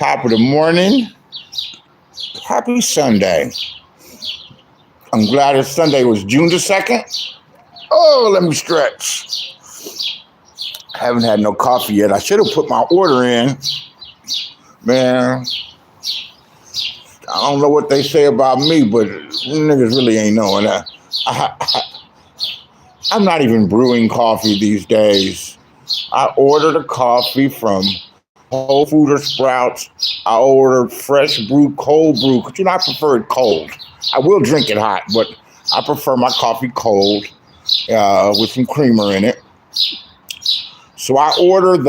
Top of the morning. Happy Sunday. I'm glad it's Sunday. It was June the 2nd. Oh, let me stretch. I haven't had no coffee yet. I should have put my order in. Man, I don't know what they say about me, but niggas really ain't knowing that. I'm not even brewing coffee these days. I ordered a coffee from Whole Food or Sprouts. I ordered fresh brew, cold brew. Because I prefer it cold. I will drink it hot, but I prefer my coffee cold with some creamer in it. So I order it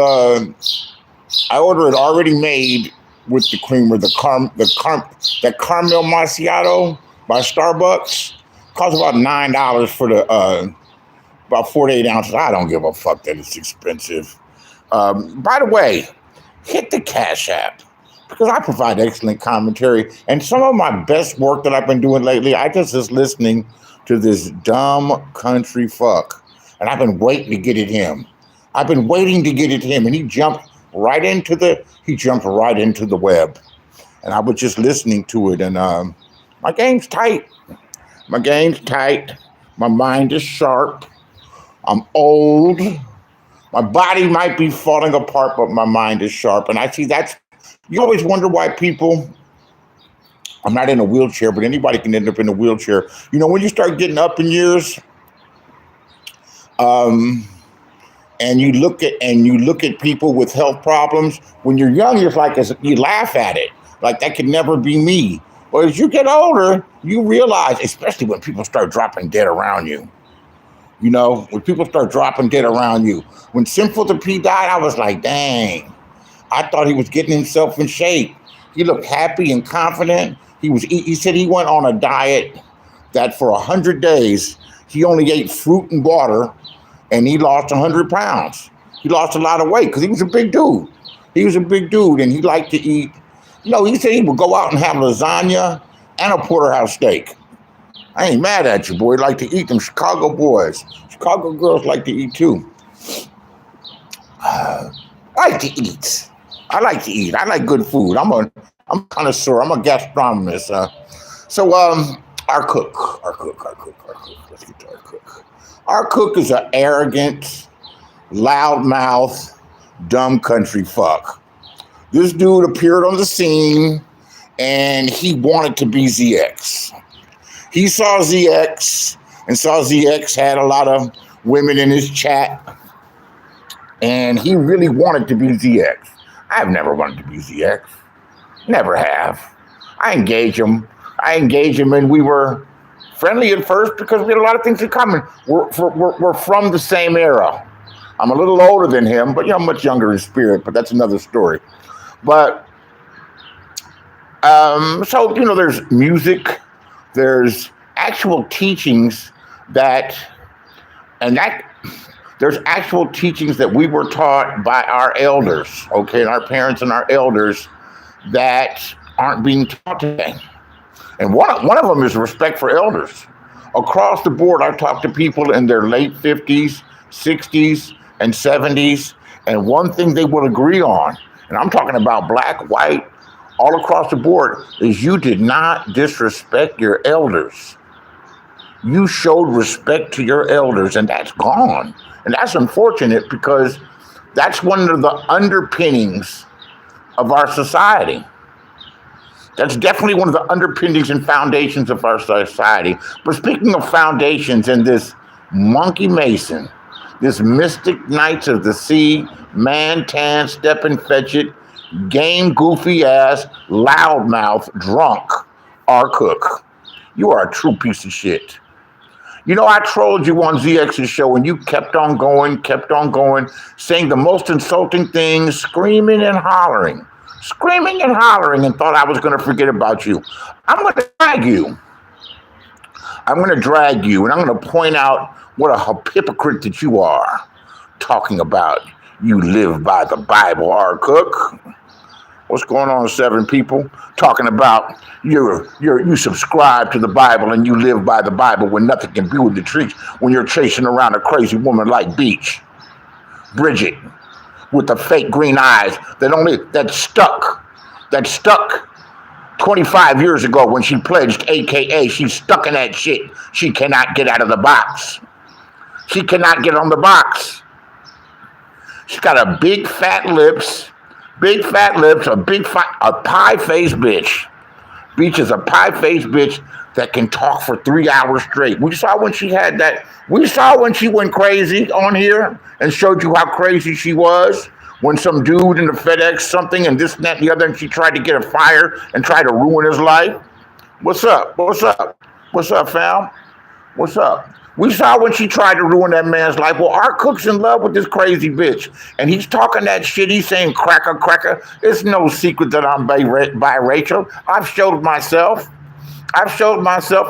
already made with the creamer, the caramel macchiato by Starbucks. Costs about $9 for the about 48 ounces. I don't give a fuck that it's expensive. By the way, hit the Cash App because I provide excellent commentary. And some of my best work that I've been doing lately, I just was listening to this dumb country fuck. And I've been waiting to get at him. And he jumped right into the web. And I was just listening to it. And my game's tight. My mind is sharp. I'm old. My body might be falling apart, but my mind is sharp. And I see you always wonder why people, I'm not in a wheelchair, but anybody can end up in a wheelchair. When you start getting up in years, and you look at people with health problems, when you're young, you laugh at it. Like that could never be me. But as you get older, you realize, especially when people start dropping dead around you. When people start dropping dead around you. When Sinful to P died, I was like, dang. I thought he was getting himself in shape. He looked happy and confident. He said he went on a diet that for 100 days, he only ate fruit and water, and he lost 100 pounds. He lost a lot of weight because he was a big dude. And he liked to eat. He said he would go out and have lasagna and a porterhouse steak. I ain't mad at you, boy. Like to eat them Chicago boys. Chicago girls like to eat too. I like to eat. I like good food. I'm a connoisseur. I'm a gastronomist. So our cook. Let's get to our cook. Our cook is an arrogant, loudmouth, dumb country fuck. This dude appeared on the scene and he wanted to be ZX. He saw ZX and saw ZX had a lot of women in his chat, and he really wanted to be ZX. I've never wanted to be ZX. Never have. I engage him, and we were friendly at first because we had a lot of things in common. We're from the same era. I'm a little older than him, but much younger in spirit, but that's another story. But, so, there's music. There's actual teachings there's actual teachings that we were taught by our elders, okay, and our parents and our elders that aren't being taught today. And one of them is respect for elders. Across the board, I talk to people in their late 50s, 60s, and 70s, and one thing they will agree on, and I'm talking about black, white, all across the board, is you did not disrespect your elders. You showed respect to your elders, and that's gone. And that's unfortunate because that's one of the underpinnings of our society. That's definitely one of the underpinnings and foundations of our society. But speaking of foundations and this monkey mason, this mystic knights of the sea, man tan, step and fetch it, game goofy ass, loudmouth, drunk, our cook. You are a true piece of shit. I trolled you on ZX's show and you kept on going, saying the most insulting things, screaming and hollering, and thought I was going to forget about you. I'm going to drag you, and I'm going to point out what a hypocrite that you are, talking about you live by the Bible, our cook. What's going on, 7 people? Talking about you subscribe to the Bible and you live by the Bible when nothing can be with the trees, when you're chasing around a crazy woman like Bridget, with the fake green eyes that stuck that stuck 25 years ago when she pledged, AKA she's stuck in that shit. She cannot get out of the box. She cannot get on the box. She's got a big fat lips, a pie-faced bitch. Beach is a pie-faced bitch that can talk for 3 hours straight. We saw when she had that. We saw when she went crazy on here and showed you how crazy she was. When some dude in the FedEx something and this and that and the other, and she tried to get a fire and try to ruin his life. What's up? What's up? What's up, fam? What's up? We saw when she tried to ruin that man's life. Well, our cook's in love with this crazy bitch. And he's talking that shit. He's saying cracker, cracker. It's no secret that I'm biracial. I've showed myself,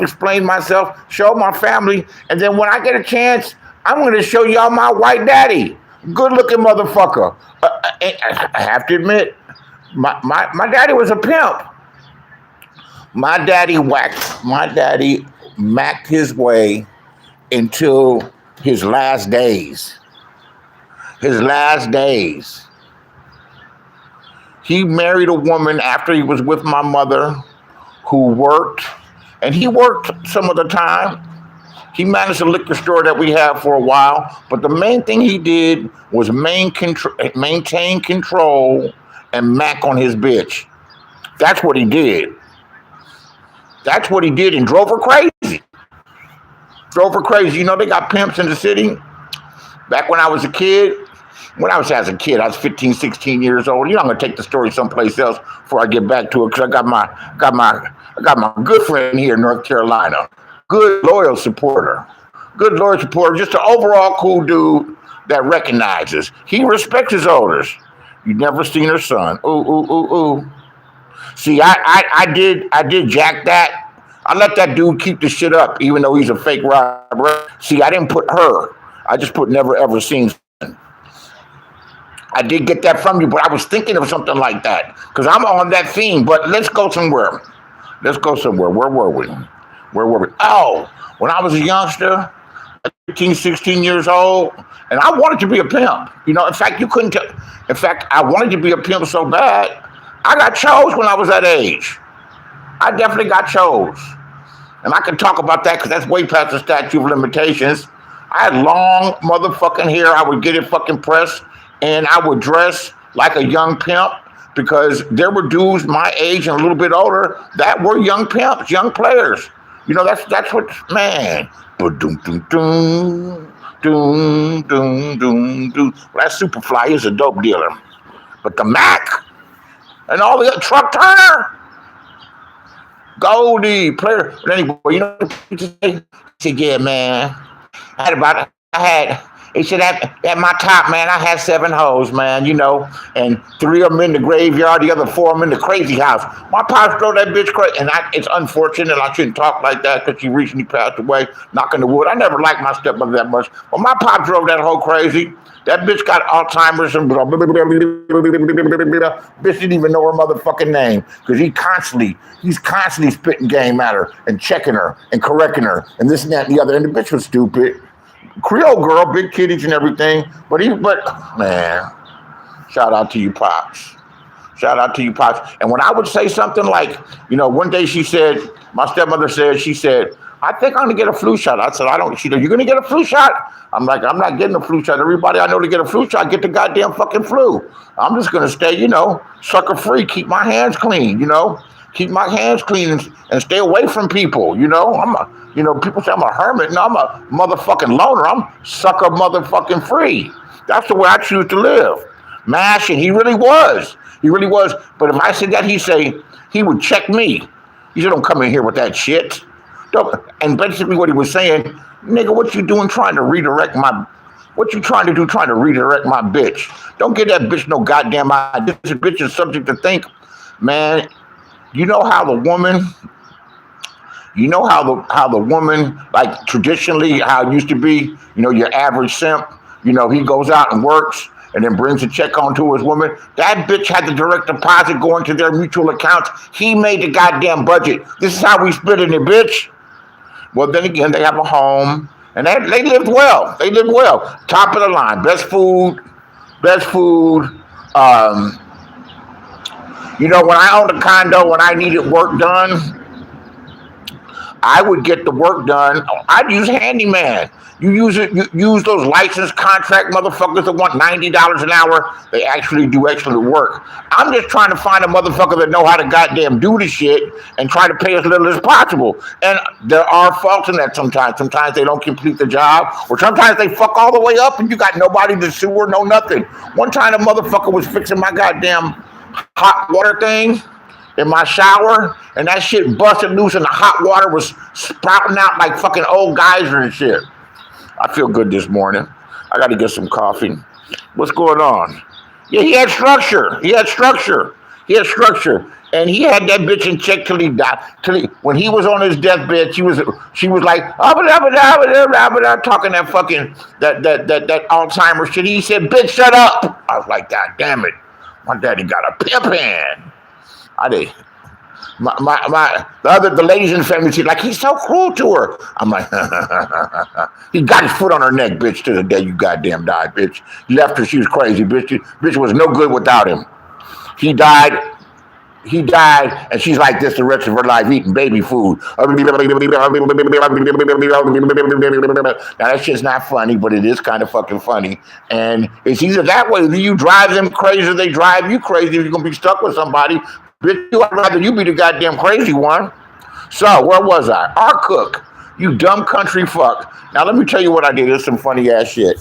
explained myself, showed my family. And then when I get a chance, I'm going to show y'all my white daddy. Good looking motherfucker. I have to admit, my daddy was a pimp. My daddy macked his way until his last days. He married a woman after he was with my mother who worked, and he worked some of the time. He managed a liquor store that we had for a while, but the main thing he did was maintain control and mac on his bitch. That's what he did. And drove her crazy. You know, they got pimps in the city. Back when I was a kid, I was 15, 16 years old. You know, I'm gonna take the story someplace else before I get back to it, because I got my good friend here in North Carolina. Good loyal supporter, just an overall cool dude that recognizes. He respects his elders. You never seen her son. Ooh. See, I did jack that. I let that dude keep the shit up, even though he's a fake robber. See, I didn't put her. I just put never ever seen son. I did get that from you, but I was thinking of something like that, because I'm on that theme. But let's go somewhere. Where were we? Oh, when I was a youngster, 15, 16 years old, and I wanted to be a pimp. You know, in fact, I wanted to be a pimp so bad, I got chose when I was that age. I definitely got chose. And I can talk about that because that's way past the statute of limitations. I had long motherfucking hair. I would get it fucking pressed, and I would dress like a young pimp, because there were dudes my age and a little bit older that were young pimps, young players. You know, that's what, man. That Superfly is a dope dealer. But the Mac and all the Truck Turner, Goldie, player. But anyway, you know what he said, yeah, man. He said, at my top, man, I had 7 hoes, man, you know, and 3 of them in the graveyard, the other 4 of them in the crazy house. My pops drove that bitch crazy, and it's unfortunate. I shouldn't talk like that because she recently passed away, knocking the wood. I never liked my stepmother that much, but my pop drove that hoe crazy. That bitch got Alzheimer's and bitch didn't even know her motherfucking name, because he's constantly spitting game at her and checking her and correcting her and this and that and the other, and the bitch was stupid. Creole girl, big titties and everything, but man, shout out to you, pops. And when I would say something like, you know, one day my stepmother said, I think I'm gonna get a flu shot. I said, she said, you're gonna get a flu shot? I'm like, I'm not getting a flu shot. Everybody I know to get a flu shot get the goddamn fucking flu. I'm just gonna stay, you know, sucker free, keep my hands clean, you know, and stay away from people, you know. People say I'm a hermit. No, I'm a motherfucking loner. I'm sucker motherfucking free. That's the way I choose to live. MASH, and he really was. But if I said that, he would check me. He said, don't come in here with that shit. And basically what he was saying, nigga, what you doing trying to redirect my bitch? Don't give that bitch no goddamn idea. This bitch is subject to think, man. You know how the woman, like traditionally, how it used to be, you know, your average simp, you know, he goes out and works and then brings a check on to his woman. That bitch had the direct deposit going to their mutual accounts. He made the goddamn budget. This is how we split it, bitch. Well, then again, they have a home, and they lived well. Top of the line, best food. You know, when I owned a condo, when I needed work done, I would get the work done. I'd use handyman. You use it. You use those licensed contract motherfuckers that want $90 an hour. They actually do excellent work. I'm just trying to find a motherfucker that know how to goddamn do the shit and try to pay as little as possible. And there are faults in that sometimes. Sometimes they don't complete the job, or sometimes they fuck all the way up, and you got nobody to sue or no nothing. One time a motherfucker was fixing my goddamn hot water thing in my shower, and that shit busted loose, and the hot water was sprouting out like fucking old geyser and shit. I feel good this morning. I got to get some coffee. What's going on? Yeah, he had structure. He had structure. He had structure, and he had that bitch in check till he died. When he was on his deathbed, she was like talking that fucking that Alzheimer's shit. He said, "Bitch, shut up." I was like, God damn it, my daddy got a pimp hand. I did. The ladies in the family, she's like, he's so cruel to her. I'm like, he got his foot on her neck, bitch, to the day you goddamn died, bitch. He left her, she was crazy, bitch. Bitch was no good without him. He died, and she's like this the rest of her life, eating baby food. Now that shit's not funny, but it is kind of fucking funny. And it's either that way, either you drive them crazy or they drive you crazy if you're going to be stuck with somebody. Bitch, I'd rather you be the goddamn crazy one. So, where was I? Our cook, you dumb country fuck. Now, let me tell you what I did. There's some funny ass shit.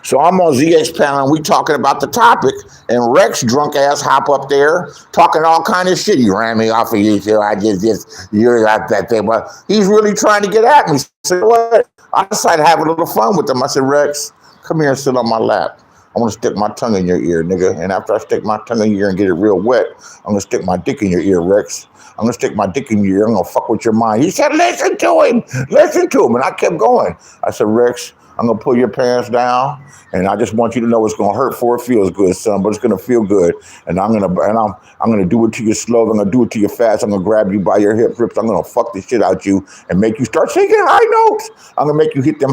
So, I'm on ZX panel, and we talking about the topic, and Rex, drunk ass, hop up there, talking all kind of shit. He ran me off of YouTube. I just, you're not that thing. But he's really trying to get at me. So, what? I decided to have a little fun with him. I said, Rex, come here and sit on my lap. I'm going to stick my tongue in your ear, nigga. And after I stick my tongue in your ear and get it real wet, I'm going to stick my dick in your ear, Rex. I'm going to stick my dick in your ear. I'm going to fuck with your mind. He said, listen to him. Listen to him. And I kept going. I said, Rex, I'm going to pull your pants down. And I just want you to know it's going to hurt before it feels good, son. But it's going to feel good. And I'm going to do it to you slow. I'm going to do it to you fast. I'm going to grab you by your hip rips. I'm going to fuck the shit out you and make you start singing high notes. I'm going to make you hit them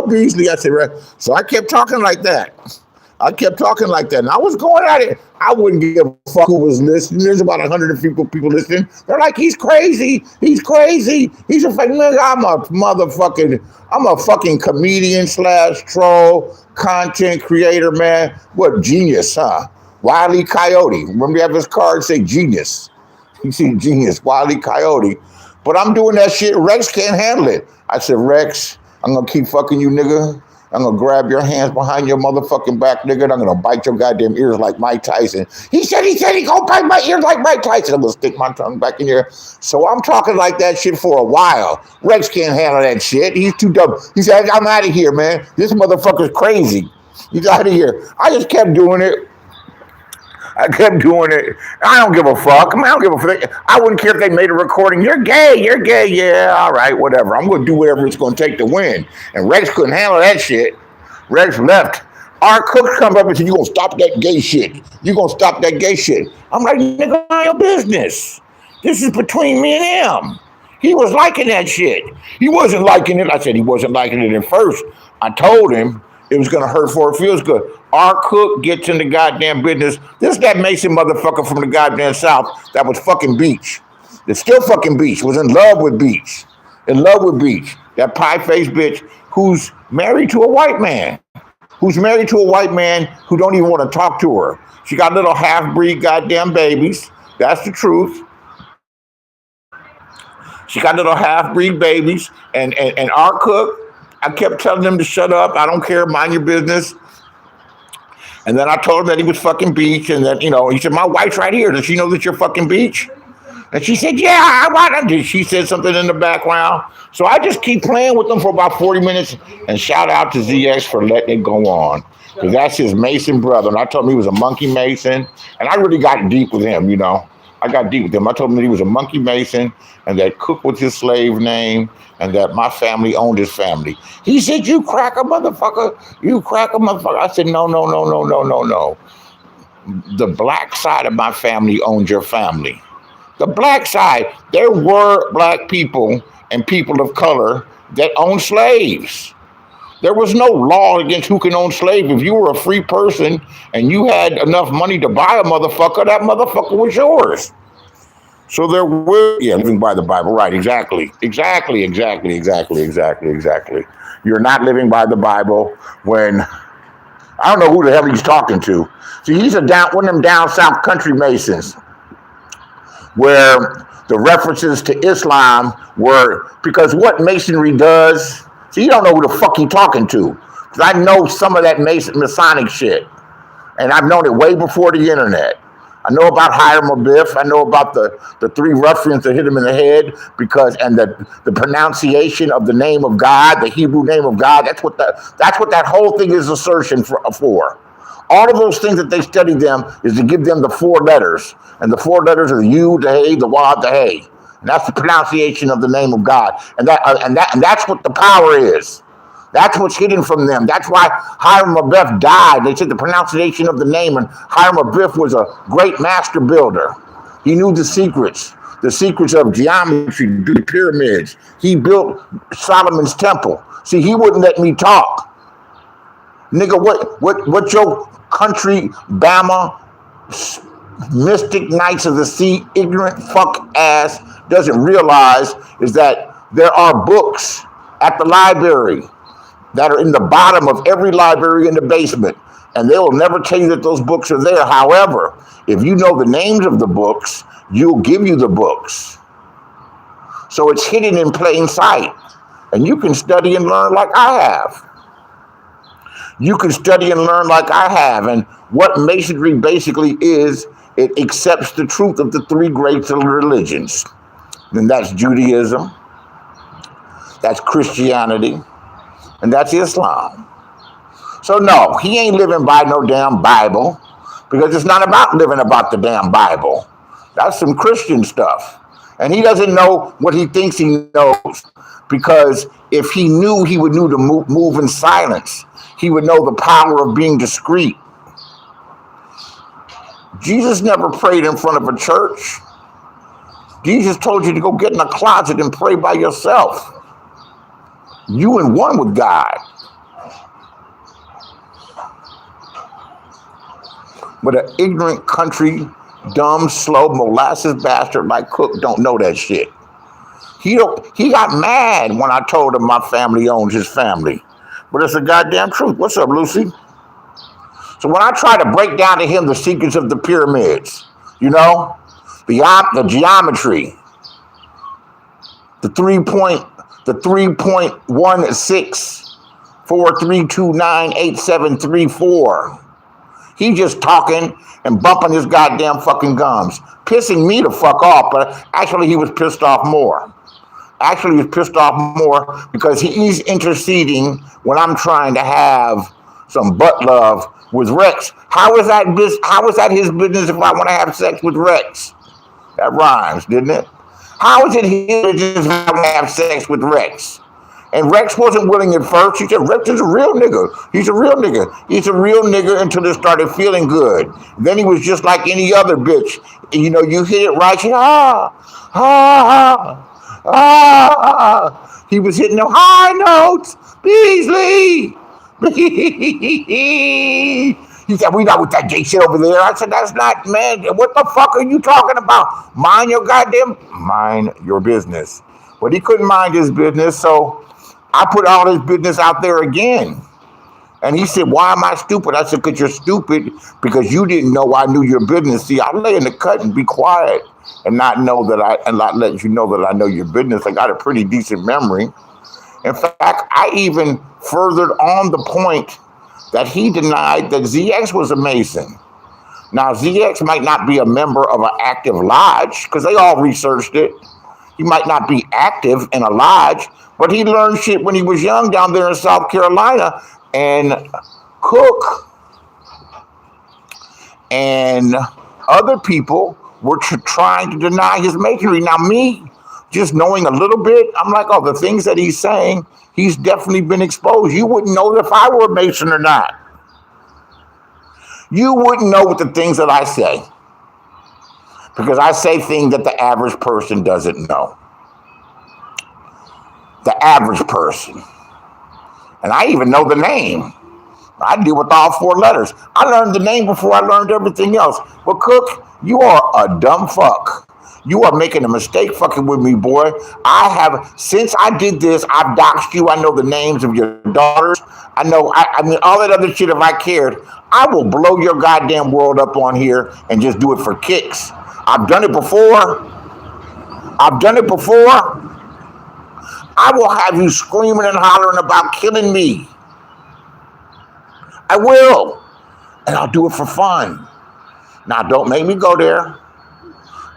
Beasley. I said, Rex. So I kept talking like that. And I was going at it. I wouldn't give a fuck who was listening. There's about 100 people listening. They're like, he's crazy. He's crazy. He's a fake nigga. I'm a fucking comedian / troll, content creator, man. What genius, huh? Wile E. Coyote. Remember you have his card say genius. You see genius, Wile E. Coyote. But I'm doing that shit. Rex can't handle it. I said, Rex, I'm going to keep fucking you, nigga. I'm going to grab your hands behind your motherfucking back, nigga, and I'm going to bite your goddamn ears like Mike Tyson. He said he going to bite my ears like Mike Tyson. I'm going to stick my tongue back in here. So I'm talking like that shit for a while. Rex can't handle that shit. He's too dumb. He said, I'm out of here, man. This motherfucker's crazy. He's out of here. I just kept doing it. I don't give a fuck. I don't give a fuck. I wouldn't care if they made a recording. You're gay. Yeah, all right, whatever. I'm going to do whatever it's going to take to win. And Rex couldn't handle that shit. Rex left. Our cook comes up and said, you going to stop that gay shit. I'm like, nigga, mind your business. This is between me and him. He was liking that shit. He wasn't liking it. I said he wasn't liking it at first. I told him it was going to hurt before it feels good. Our cook gets in the goddamn business. This is that Mason motherfucker from the goddamn South that was fucking Beach. That's still fucking Beach. Was in love with Beach. That pie-faced bitch who's married to a white man. Who don't even want to talk to her. She got little half-breed goddamn babies. That's the truth. She got little half-breed babies. And our cook, I kept telling him to shut up. I don't care. Mind your business. And then I told him that he was fucking Beach. And then, he said, my wife's right here. Does she know that you're fucking Beach? And she said, yeah, I want to. She said something in the background. So I just keep playing with them for about 40 minutes. And shout out to ZX for letting it go on. Because that's his Mason brother. And I told him he was a monkey Mason. And I really got deep with him, I got deep with him. I told him that he was a monkey Mason and that Cook was his slave name and that my family owned his family. He said, you crack a motherfucker. I said, no. The black side of my family owned your family. The black side, there were black people and people of color that owned slaves. There was no law against who can own slave. If you were a free person and you had enough money to buy a motherfucker, that motherfucker was yours. So there will, yeah, living by the Bible, right? Exactly. You're not living by the Bible when I don't know who the hell he's talking to. See, he's one of them down south country masons, where the references to Islam were because what masonry does. See, you don't know who the fuck he talking to. Because I know some of that Masonic shit, and I've known it way before the internet. I know about Hiram Abiff. I know about the three ruffians that hit him in the head and the pronunciation of the name of God, the Hebrew name of God. That's what that whole thing is assertion for. All of those things that they study them is to give them the four letters, and the four letters are the U, the Hey, the Wad, the Hey. And that's the pronunciation of the name of God, and that's what the power is. That's what's hidden from them. That's why Hiram Abiff died. They said the pronunciation of the name, and Hiram Abiff was a great master builder. He knew the secrets of geometry, the pyramids. He built Solomon's temple. See, he wouldn't let me talk. Nigga, what your country, Bama, mystic Knights of the Sea, ignorant fuck ass doesn't realize is that there are books at the library that are in the bottom of every library in the basement. And they will never tell you that those books are there. However, if you know the names of the books, you'll give you the books. So it's hidden in plain sight. And you can study and learn like I have. You can study and learn like I have. And what Masonry basically is, it accepts the truth of the three great religions. And that's Judaism, that's Christianity, and that's Islam. So no, he ain't living by no damn Bible, because it's not about living about the damn Bible. That's some Christian stuff. And he doesn't know what he thinks he knows, because if he knew, he would know to move in silence. He would know the power of being discreet. Jesus never prayed in front of a church. Jesus told you to go get in a closet and pray by yourself. You in one with God. But an ignorant country, dumb, slow, molasses bastard like Cook don't know that shit. He got mad when I told him my family owns his family. But it's the goddamn truth. What's up, Lucy? So when I try to break down to him the secrets of the pyramids, you know, the geometry, the 3.1643298734. He just talking and bumping his goddamn fucking gums, pissing me the fuck off, but actually he was pissed off more. Actually, he was pissed off more because he's interceding when I'm trying to have some butt love with Rex. How is that his business if I want to have sex with Rex? That rhymes, didn't it? How is it his business if I want to have sex with Rex? And Rex wasn't willing at first. He said, Rex is a real nigga. He's a real nigga. He's a real nigga until it started feeling good. Then he was just like any other bitch. You know, you hit it right. He was hitting them high notes. Beasley. He said, we not with that gay shit over there. I said, that's not, man. What the fuck are you talking about? Mind your business. But he couldn't mind his business, so I put all his business out there again. And he said, why am I stupid? I said, because you're stupid because you didn't know I knew your business. See, I lay in the cut and be quiet and not let you know that I know your business. I got a pretty decent memory. In fact, I even furthered on the point that he denied that ZX was a Mason. Now, ZX might not be a member of an active lodge because they all researched it. He might not be active in a lodge, but he learned shit when he was young down there in South Carolina. And Cook and other people were trying to deny his masonry. Now, me, just knowing a little bit, I'm like, oh, the things that he's saying, he's definitely been exposed. You wouldn't know if I were a Mason or not. You wouldn't know what the things that I say. Because I say things that the average person doesn't know. The average person. And I even know the name. I deal with all four letters. I learned the name before I learned everything else. But Cook, you are a dumb fuck. You are making a mistake fucking with me, boy. I have, since I did this, I've doxed you. I know the names of your daughters. I mean, all that other shit, if I cared, I will blow your goddamn world up on here and just do it for kicks. I've done it before. I've done it before. I will have you screaming and hollering about killing me. I will. And I'll do it for fun. Now, don't make me go there.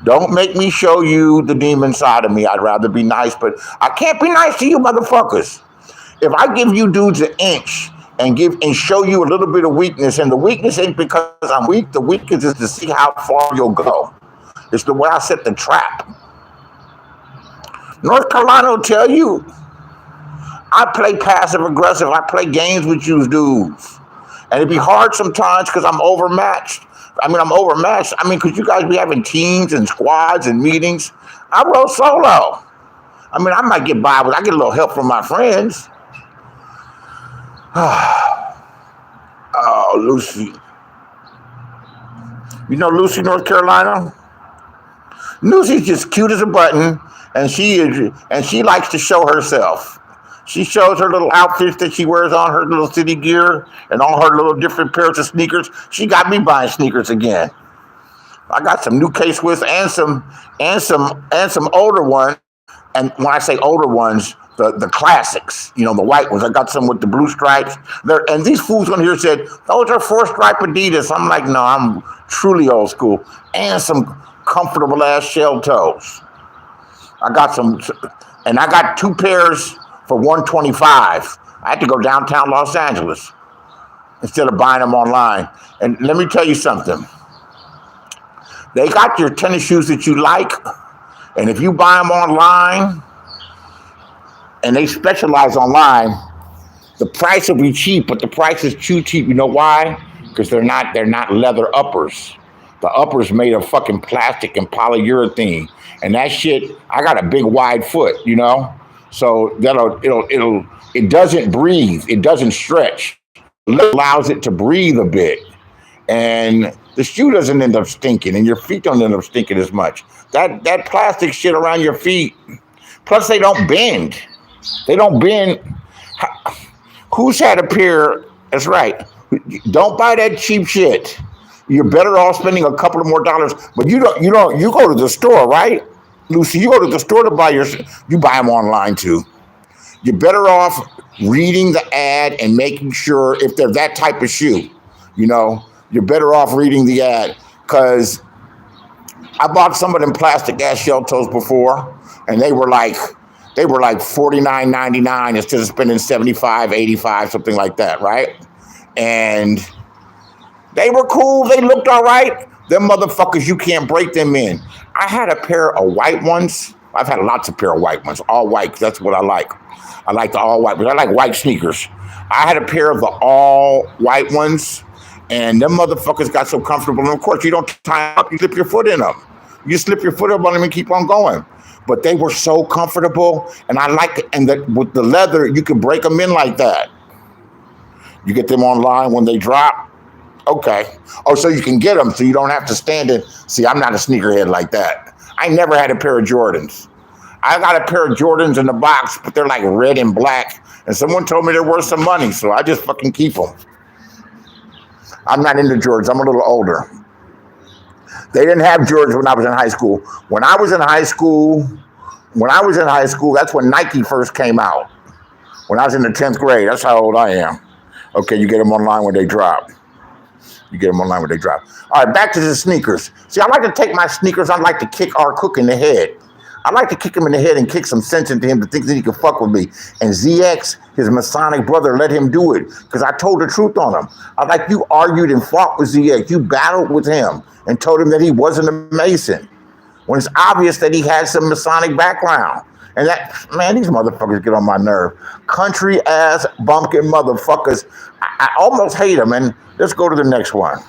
Don't make me show you the demon side of me. I'd rather be nice, but I can't be nice to you motherfuckers. If I give you dudes an inch and show you a little bit of weakness, and the weakness ain't because I'm weak, the weakness is to see how far you'll go. It's the way I set the trap. North Carolina will tell you, I play passive aggressive. I play games with you dudes. And it'd be hard sometimes because I'm overmatched. Because you guys be having teams and squads and meetings. I roll solo. I mean, I might get by, but I get a little help from my friends. Oh, Lucy. You know Lucy, North Carolina? Lucy's just cute as a button, and she likes to show herself. She shows her little outfits that she wears on, her little city gear, and all her little different pairs of sneakers. She got me buying sneakers again. I got some new K-Swiss and some older ones. And when I say older ones, the classics, the white ones. I got some with the blue stripes. And these fools on here said, those are 4-stripe Adidas. I'm like, no, I'm truly old school. And some comfortable ass shell toes. I got and I got 2 pairs for $125. I had to go downtown Los Angeles instead of buying them online. And let me tell you something. They got your tennis shoes that you like, and if you buy them online, and they specialize online, the price will be cheap, but the price is too cheap. You know why? Because they're not leather uppers. The uppers made of fucking plastic and polyurethane, and that shit. I got a big wide foot, so it doesn't breathe. It doesn't stretch. It allows it to breathe a bit, and the shoe doesn't end up stinking, and your feet don't end up stinking as much. That plastic shit around your feet. Plus, they don't bend. They don't bend. Who's had a pair? That's right. Don't buy that cheap shit. You're better off spending a couple of more dollars. But you go to the store, right? Lucy, you go to the store to buy you buy them online too. You're better off reading the ad and making sure if they're that type of shoe, you're better off reading the ad. Because I bought some of them plastic ass shell toes before, and they were like $49.99 instead of spending $75, $85, something like that, right? And they were cool. They looked all right. Them motherfuckers, you can't break them in. I had a pair of white ones. I've had lots of pair of white ones, all white, because that's what I like. I like the all white, but I like white sneakers. I had a pair of the all white ones, and them motherfuckers got so comfortable. And of course, you don't tie up, you slip your foot in them. You slip your foot up on them and keep on going. But they were so comfortable, and I like it. And with the leather, you can break them in like that. You get them online when they drop. Okay. Oh, so you can get them, so you don't have to stand it. See, I'm not a sneakerhead like that. I never had a pair of Jordans. I got a pair of Jordans in the box, but they're like red and black. And someone told me they're worth some money, so I just fucking keep them. I'm not into Jordans. I'm a little older. They didn't have Jordans when I was in high school. When I was in high school, that's when Nike first came out. When I was in the 10th grade, that's how old I am. Okay, you get them online when they drop. All right, back to the sneakers. See, I like to take my sneakers, I like to kick R. Cook in the head. I like to kick him in the head and kick some sense into him to think that he can fuck with me. And ZX, his Masonic brother, let him do it because I told the truth on him. I like, you argued and fought with ZX. You battled with him and told him that he wasn't a Mason when it's obvious that he had some Masonic background. And these motherfuckers get on my nerve. Country ass bumpkin motherfuckers. I almost hate them. And let's go to the next one.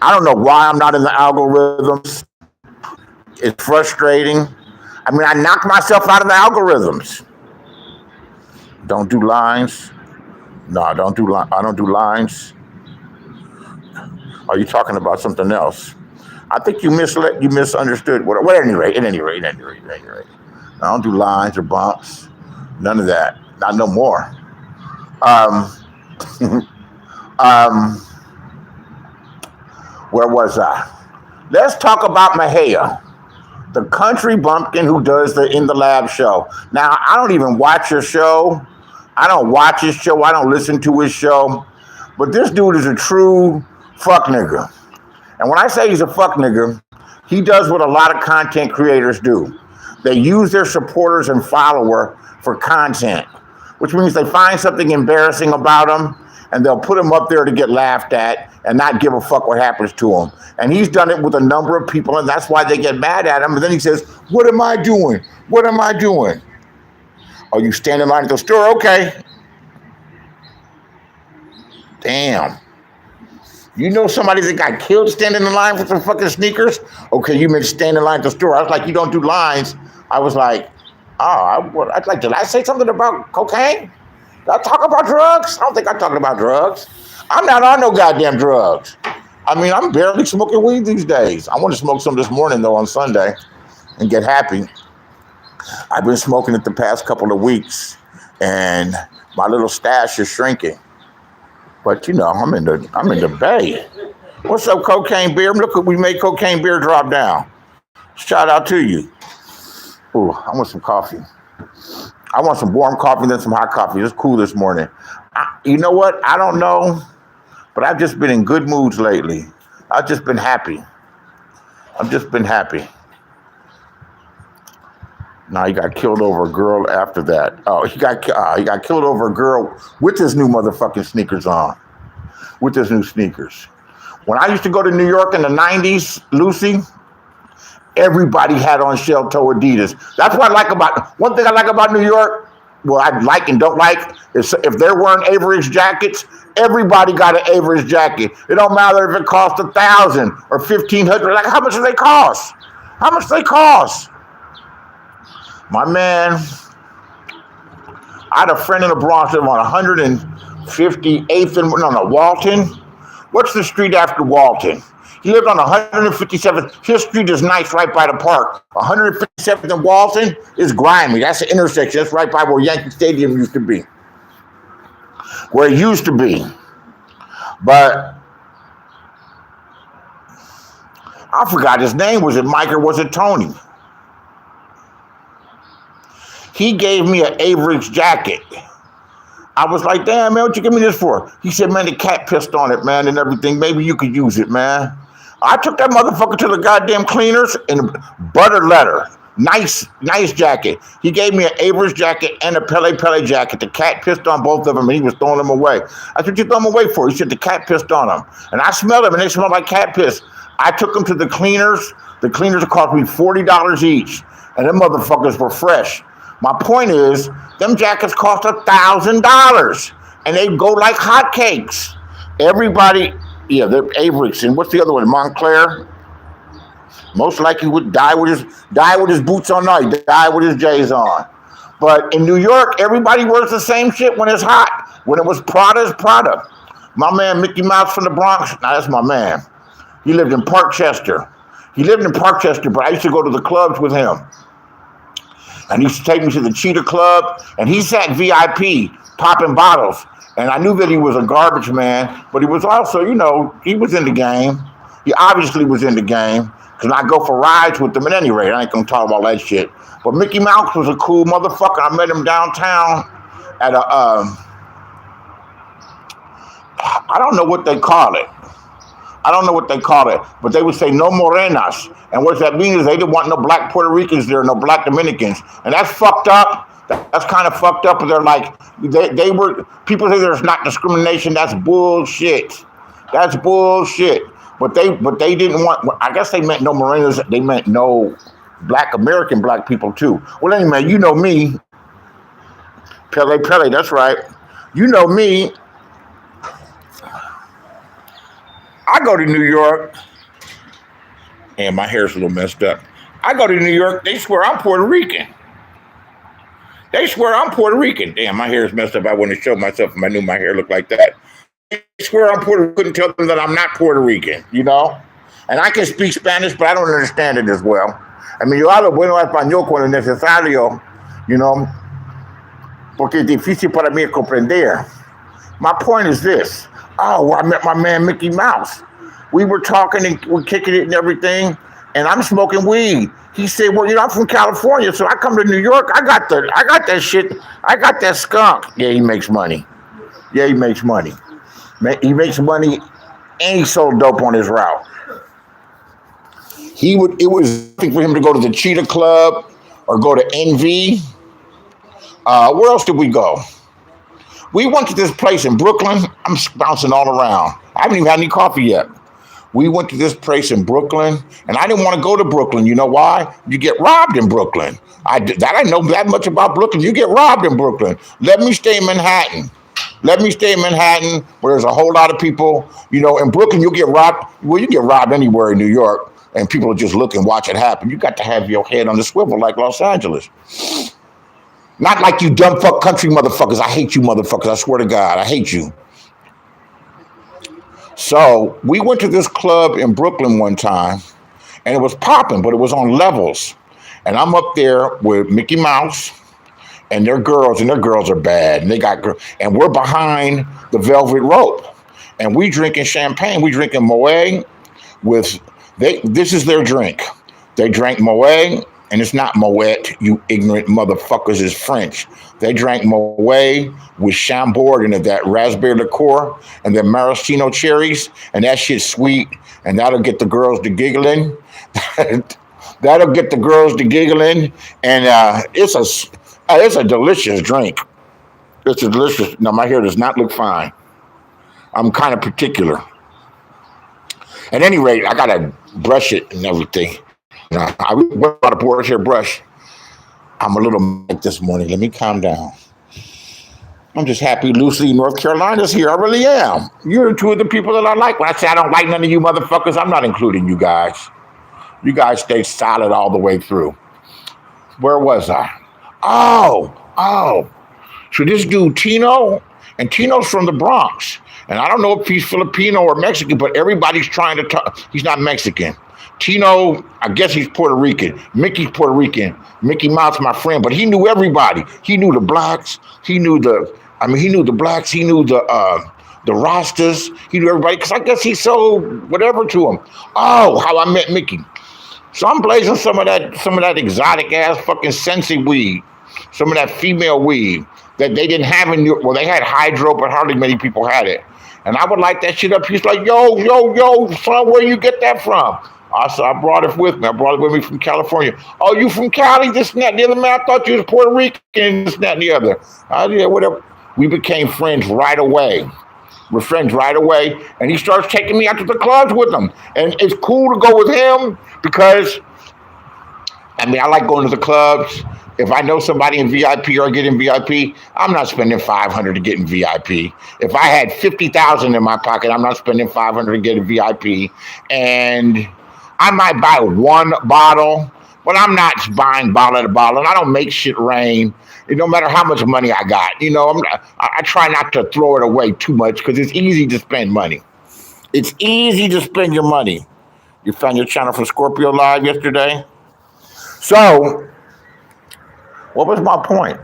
I don't know why I'm not in the algorithms. It's frustrating. I mean, I knocked myself out of the algorithms. Don't do lines. No, I don't do I don't do lines. Are you talking about something else? I think you misunderstood. What at any rate. I don't do lines or bumps. None of that. Not no more. Um, um, where was I? Let's talk about Mahia, the country bumpkin who does the In the Lab show. Now, I don't even watch your show. I don't watch his show. I don't listen to his show. But this dude is a true fuck nigga. And when I say he's a fuck nigga, he does what a lot of content creators do. They use their supporters and follower for content, which means they find something embarrassing about them and they'll put him up there to get laughed at and not give a fuck what happens to him. And he's done it with a number of people, and that's why they get mad at him. And then he says, "What am I doing? What am I doing?" Oh, you stand in line at the store? Okay. Damn. You know somebody that got killed standing in line for some fucking sneakers? Okay, you meant stand in line at the store. I was like, you don't do lines. I was like, oh, I'd like to. Did I say something about cocaine? Did I talk about drugs? I don't think I'm talking about drugs. I'm not on no goddamn drugs. I mean, I'm barely smoking weed these days. I want to smoke some this morning, though, on Sunday and get happy. I've been smoking it the past couple of weeks, and my little stash is shrinking. But, you know, I'm in the Bay. What's up, Cocaine Beer? Look what we made Cocaine Beer drop down. Shout out to you. Ooh, I want some coffee. I want some warm coffee, then some hot coffee. It's cool this morning. You know what? I don't know, but I've just been in good moods lately. I've just been happy. Now he got killed over a girl after that. Oh, he got killed over a girl with his new motherfucking sneakers on. With his new sneakers. When I used to go to New York in the 90s, Lucy, everybody had on shell toe Adidas. That's what I like about, one thing I like about New York, well, I like and don't like, is if they're wearing Avery's jackets, everybody got an Avery's jacket. It don't matter if it costs $1,000 or $1,500. Like, how much do they cost? How much do they cost? My man, I had a friend in the Bronx that on 158th and Walton. What's the street after Walton? He lived on 157th. His street is nice, right by the park. 157th and Walton is grimy. That's the intersection. That's right by where Yankee Stadium used to be. Where it used to be. But I forgot his name. Was it Mike or was it Tony? He gave me an Avery's jacket. I was like, damn, man, what you give me this for? He said, man, the cat pissed on it, man, and everything. Maybe you could use it, man. I took that motherfucker to the goddamn cleaners and butter leather. Nice jacket. He gave me an Avery's jacket and a Pele jacket. The cat pissed on both of them, and he was throwing them away. I said, what you throw them away for? He said, the cat pissed on them. And I smelled them, and they smelled like cat piss. I took them to the cleaners. The cleaners cost me $40 each, and them motherfuckers were fresh. My point is, them jackets cost $1,000, and they go like hotcakes. Everybody, yeah, they're Avery's, and what's the other one? Montclair. Most likely would die with his boots on. No, he die with his J's on. But in New York, everybody wears the same shit when it's hot. When it was Prada, it's Prada. My man Mickey Mouse from the Bronx. Now that's my man. He lived in Parkchester. But I used to go to the clubs with him. And he used to take me to the Cheetah Club, and he sat VIP, popping bottles. And I knew that he was a garbage man, but he was also, you know, he was in the game. He obviously was in the game, because I go for rides with him at any rate. I ain't going to talk about that shit. But Mickey Mouse was a cool motherfucker. I met him downtown at a, I don't know what they call it. But they would say no morenas. And what that means is they didn't want no black Puerto Ricans there, no black Dominicans. And that's fucked up. That's kind of fucked up. They're like, they were, people say there's not discrimination. That's bullshit. But they didn't want, I guess they meant no morenas. They meant no American black people too. Well, anyway, you know me. Pele, that's right. You know me. I go to New York, and my hair's a little messed up. I go to New York, they swear I'm Puerto Rican. They swear I'm Puerto Rican. Damn, my hair is messed up. I wouldn't show myself if I knew my hair looked like that. They swear I'm Puerto Rican. Couldn't tell them that I'm not Puerto Rican, you know? And I can speak Spanish, but I don't understand it as well. I mean, yo hablo bueno español cuando es necesario, you know, porque es difícil para mí comprender. My point is this. Oh, I met my man Mickey Mouse. We were talking and we're kicking it and everything, and I'm smoking weed. He said, "Well, you know, I'm from California, so I come to New York. I got that shit. I got that skunk." Yeah, he makes money. Yeah, he makes money. He makes money, and he sold dope on his route. It was nothing for him to go to the Cheetah Club or go to NV. Where else did we go? We went to this place in Brooklyn. I'm bouncing all around. I haven't even had any coffee yet. We went to this place in Brooklyn, and I didn't want to go to Brooklyn. You know why? You get robbed in Brooklyn. I know that much about Brooklyn. You get robbed in Brooklyn. Let me stay in Manhattan. Let me stay in Manhattan, where there's a whole lot of people. You know, in Brooklyn, you'll get robbed. Well, you get robbed anywhere in New York, and people will just look and watch it happen. You got to have your head on the swivel like Los Angeles. Not like you dumb fuck country motherfuckers. I hate you motherfuckers. I swear to God, I hate you. So we went to this club in Brooklyn one time, and it was popping, but it was on levels. And I'm up there with Mickey Mouse and their girls are bad. And they got and we're behind the velvet rope, and we drinking champagne. We drinking Moet with this is their drink. They drank Moet. And it's not Moet, you ignorant motherfuckers, it's French. They drank Moet with Chambord and that raspberry liqueur and then maraschino cherries, and that shit's sweet, and that'll get the girls to giggling. That'll get the girls to giggling, and it's a delicious drink. It's a delicious. Now my hair does not look fine. I'm kind of particular. At any rate, I gotta brush it and everything. I went out a Horsehair brush. I'm a little mad this morning. Let me calm down. I'm just happy Lucy, North Carolina's here. I really am. You're two of the people that I like. When I say I don't like none of you motherfuckers, I'm not including you guys. You guys stay solid all the way through. Where was I? Oh. So this dude, Tino, and Tino's from the Bronx. And I don't know if he's Filipino or Mexican, but everybody's trying to talk. He's not Mexican. Tino, I guess he's Puerto Rican. Mickey's Puerto Rican. Mickey Mouse, my friend, but he knew everybody. He knew the blacks. He knew the blacks. He knew the Rastas. He knew everybody because I guess he sold whatever to him. Oh, how I met Mickey. So I'm blazing some of that exotic ass fucking Sensi weed, some of that female weed that they didn't have in New York. Well, they had hydro, but hardly many people had it. And I would light that shit up. He's like, yo, son, where you get that from? I said, I brought it with me. I brought it with me from California. Oh, you from Cali? This and that and the other, man. I thought you was Puerto Rican, this and that and the other. Yeah, whatever. We became friends right away. We're friends right away. And he starts taking me out to the clubs with him. And it's cool to go with him because, I mean, I like going to the clubs. If I know somebody in VIP or I get in VIP, I'm not spending $500 to get in VIP. If I had $50,000 in my pocket, I'm not spending $500 to get in VIP. And I might buy one bottle, but I'm not buying bottle to bottle, and I don't make shit rain. No matter how much money I got, you know, I try not to throw it away too much because it's easy to spend money. It's easy to spend your money. You found your channel from Scorpio Live yesterday. So, what was my point?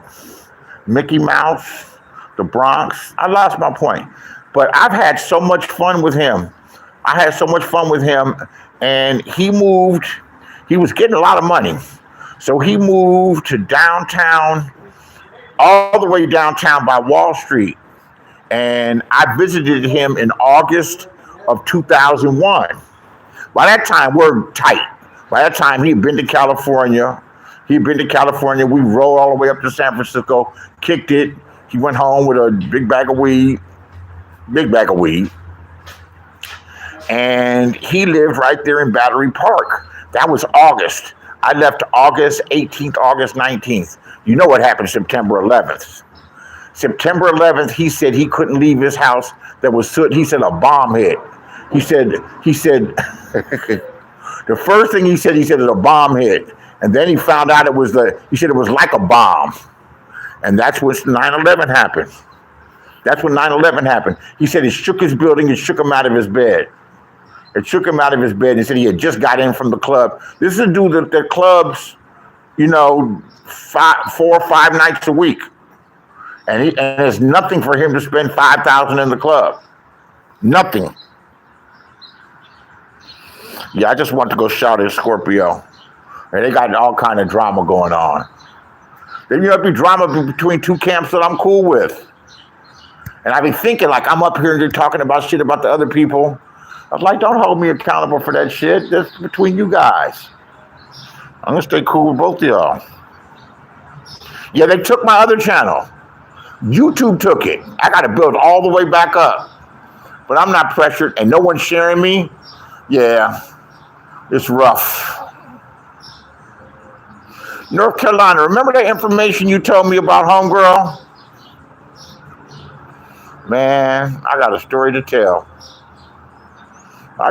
Mickey Mouse, the Bronx. I lost my point, but I've had so much fun with him. And he moved, he was getting a lot of money. So he moved to downtown, all the way downtown by Wall Street. And I visited him in August of 2001. By that time, we're tight. By that time, he'd been to California. We rode all the way up to San Francisco, kicked it. He went home with a big bag of weed. And he lived right there in Battery Park. That was August. I left August 18th, August 19th. You know what happened September 11th. September 11th, he said he couldn't leave his house. There was soot. He said a bomb hit. He said, the first thing he said a bomb hit. And then he found out it was like a bomb. And that's when 9/11 happened. That's when 9/11 happened. He said it shook his building, it shook him out of his bed. It shook him out of his bed. He said he had just got in from the club. This is a dude that clubs, 4 or 5 nights a week. And there's nothing for him to spend $5,000 in the club. Nothing. Yeah, I just want to go shout at Scorpio. And they got all kind of drama going on. Then it'd be drama between two camps that I'm cool with. And I be thinking like I'm up here and you're talking about shit about the other people. I was like, don't hold me accountable for that shit. That's between you guys. I'm gonna stay cool with both of y'all. Yeah, they took my other channel. YouTube took it. I gotta build all the way back up. But I'm not pressured and no one's sharing me. Yeah, it's rough. North Carolina, remember that information you told me about homegirl? Man, I got a story to tell. I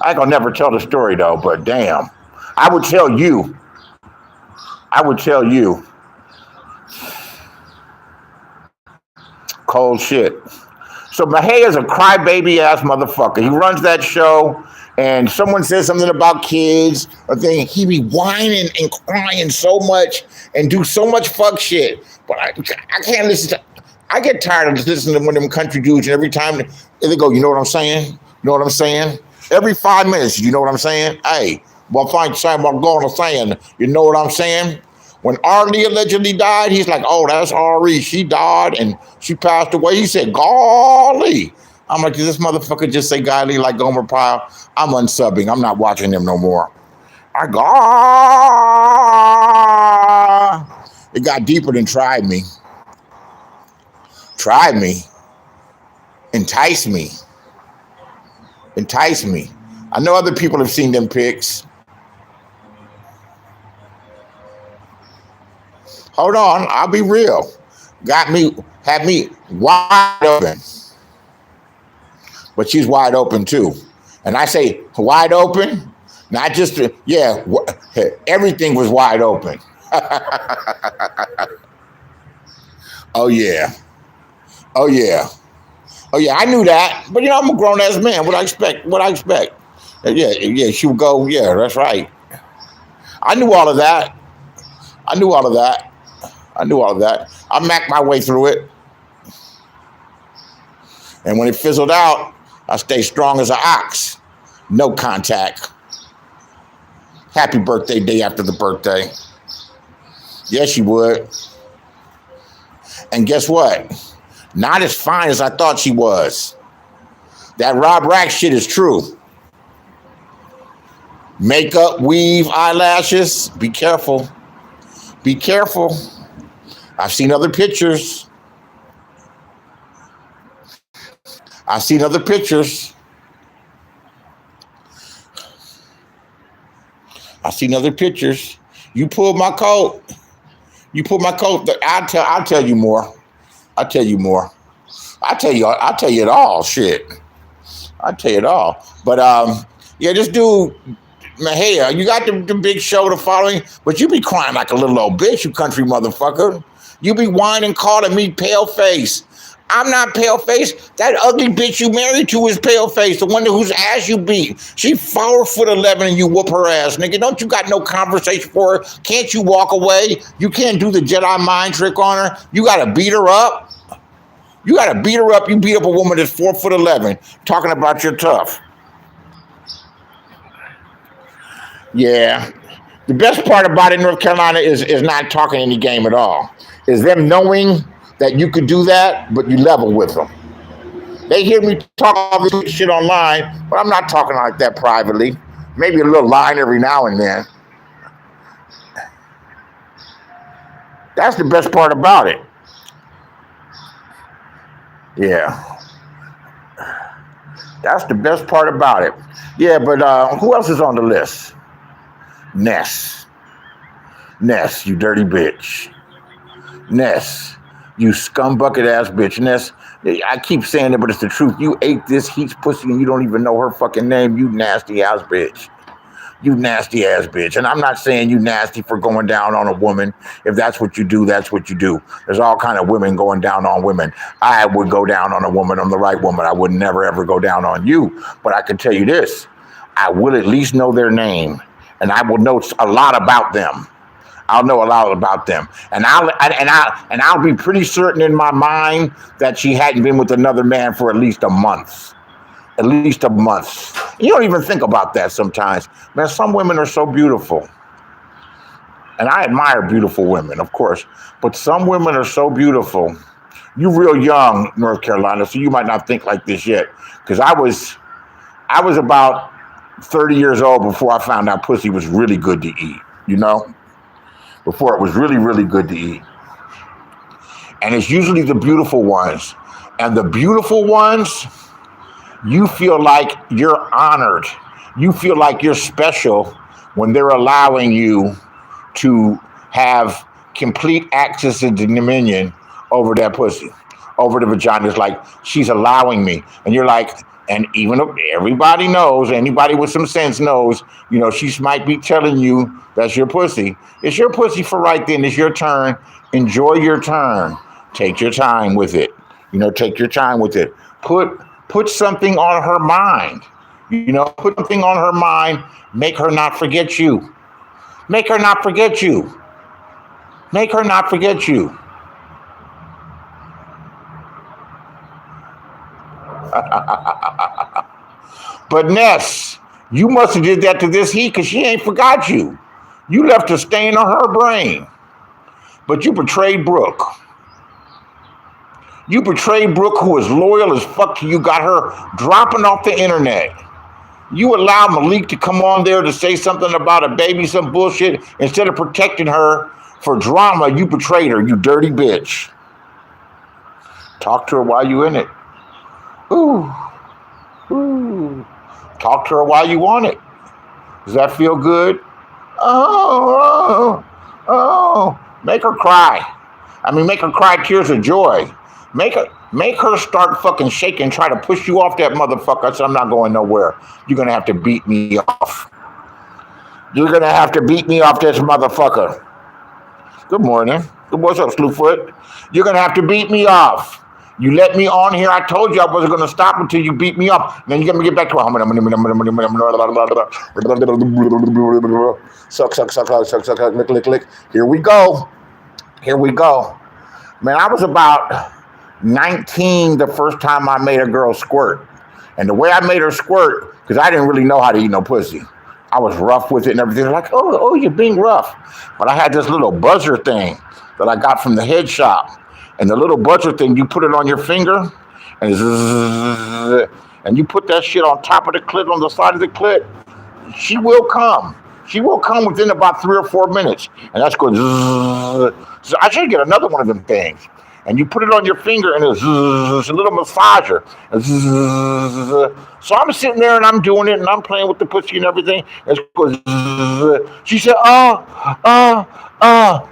ain't gonna never tell the story though, but damn. I would tell you. Cold shit. So Mahea's a crybaby ass motherfucker. He runs that show and someone says something about kids or thing. He be whining and crying so much and do so much fuck shit. But I can't listen to I get tired of listening to one of them country dudes and every time they go, you know what I'm saying? You know what I'm saying? Every 5 minutes, you know what I'm saying? Hey, well, fine, I'm going to saying, you know what I'm saying? When Arlie allegedly died, he's like, oh, that's Ari. She died and she passed away. He said, golly. I'm like, did this motherfucker just say golly like Gomer Pyle? I'm unsubbing. I'm not watching him no more. I go, it got deeper than tried me. Tried me. Entice me. I know other people have seen them pics. Hold on, I'll be real. Had me wide open. But she's wide open too. And I say wide open, not just, everything was wide open. Oh yeah, I knew that. But I'm a grown ass man. What I expect? Yeah, she would go, yeah, that's right. I knew all of that. I macked my way through it. And when it fizzled out, I stayed strong as an ox. No contact. Happy birthday day after the birthday. Yes, she would. And guess what? Not as fine as I thought she was. That Rob Rack shit is true. Makeup, weave, eyelashes. Be careful. I've seen other pictures. You pulled my coat. I'll tell you more. I'll tell you it all. Shit. I'll tell you it all. But this dude, Mahia, you got the big show, the following, but you be crying like a little old bitch, you country motherfucker. You be whining, calling me pale face. I'm not pale face. That ugly bitch you married to is pale face, the one whose ass you beat. She 4'11" and you whoop her ass, nigga. Don't you got no conversation for her? Can't you walk away? You can't do the Jedi mind trick on her. You gotta beat her up. You beat up a woman that's 4'11", talking about you're tough. Yeah. The best part about it in North Carolina is not talking any game at all. Is them knowing that you could do that, but you level with them. They hear me talk all this shit online, but I'm not talking like that privately. Maybe a little line every now and then. That's the best part about it. Yeah. That's the best part about it. Yeah, but who else is on the list? Ness, you dirty bitch. Ness, you scumbucket ass bitch. Ness, I keep saying it, but it's the truth. You ate this Heat's pussy and you don't even know her fucking name, you nasty ass bitch. You nasty ass bitch. And I'm not saying you nasty for going down on a woman. If that's what you do, that's what you do. There's all kind of women going down on women. I would go down on a woman, on the right woman. I would never ever go down on you. But I can tell you this, I will at least know their name, and I will know a lot about them. I'll know a lot about them, and I'll be pretty certain in my mind that she hadn't been with another man for at least a month. At least a month. You don't even think about that sometimes. Man, some women are so beautiful. And I admire beautiful women, of course. But some women are so beautiful. You're real young, North Carolina, so you might not think like this yet. Because I was about 30 years old before I found out pussy was really good to eat, you know? Before it was really, really good to eat. And it's usually the beautiful ones. And the beautiful ones, you feel like you're honored. You feel like you're special when they're allowing you to have complete access and dominion over that pussy, over the vagina. It's like, she's allowing me. And you're like, and even if everybody knows, anybody with some sense knows, you know, she might be telling you that's your pussy. It's your pussy for right then. It's your turn. Enjoy your turn. Take your time with it. You know, take your time with it. Put something on her mind. You know, put something on her mind. Make her not forget you. Make her not forget you. Make her not forget you. But Ness, you must have did that to this heat because she ain't forgot you. You left a stain on her brain. But you betrayed Brooke. You betrayed Brooke, who is loyal as fuck to you, got her dropping off the internet. You allowed Malik to come on there to say something about a baby, some bullshit. Instead of protecting her for drama, you betrayed her, you dirty bitch. Talk to her while you in it. Ooh. Ooh. Talk to her while you want it. Does that feel good? Oh. Make her cry. I mean, make her cry tears of joy. Make her start fucking shaking, try to push you off that motherfucker. I said, I'm not going nowhere. You're going to have to beat me off. You're going to have to beat me off this motherfucker. Good morning. What's up, Slewfoot? You're going to have to beat me off. You let me on here. I told you I wasn't going to stop until you beat me up. Then you're going to get back to it. Lick. Here we go. Man, I was about 19 the first time I made a girl squirt. And the way I made her squirt, because I didn't really know how to eat no pussy. I was rough with it and everything. Like, oh, you're being rough. But I had this little buzzer thing that I got from the head shop. And the little buzzer thing, you put it on your finger, and zzz, and you put that shit on top of the clit, on the side of the clit. She will come. She will come within about 3 or 4 minutes. And that's going zzz. So I should get another one of them things. And you put it on your finger, and it's a little massager. So I'm sitting there, and I'm doing it, and I'm playing with the pussy and everything. And it goes, she said,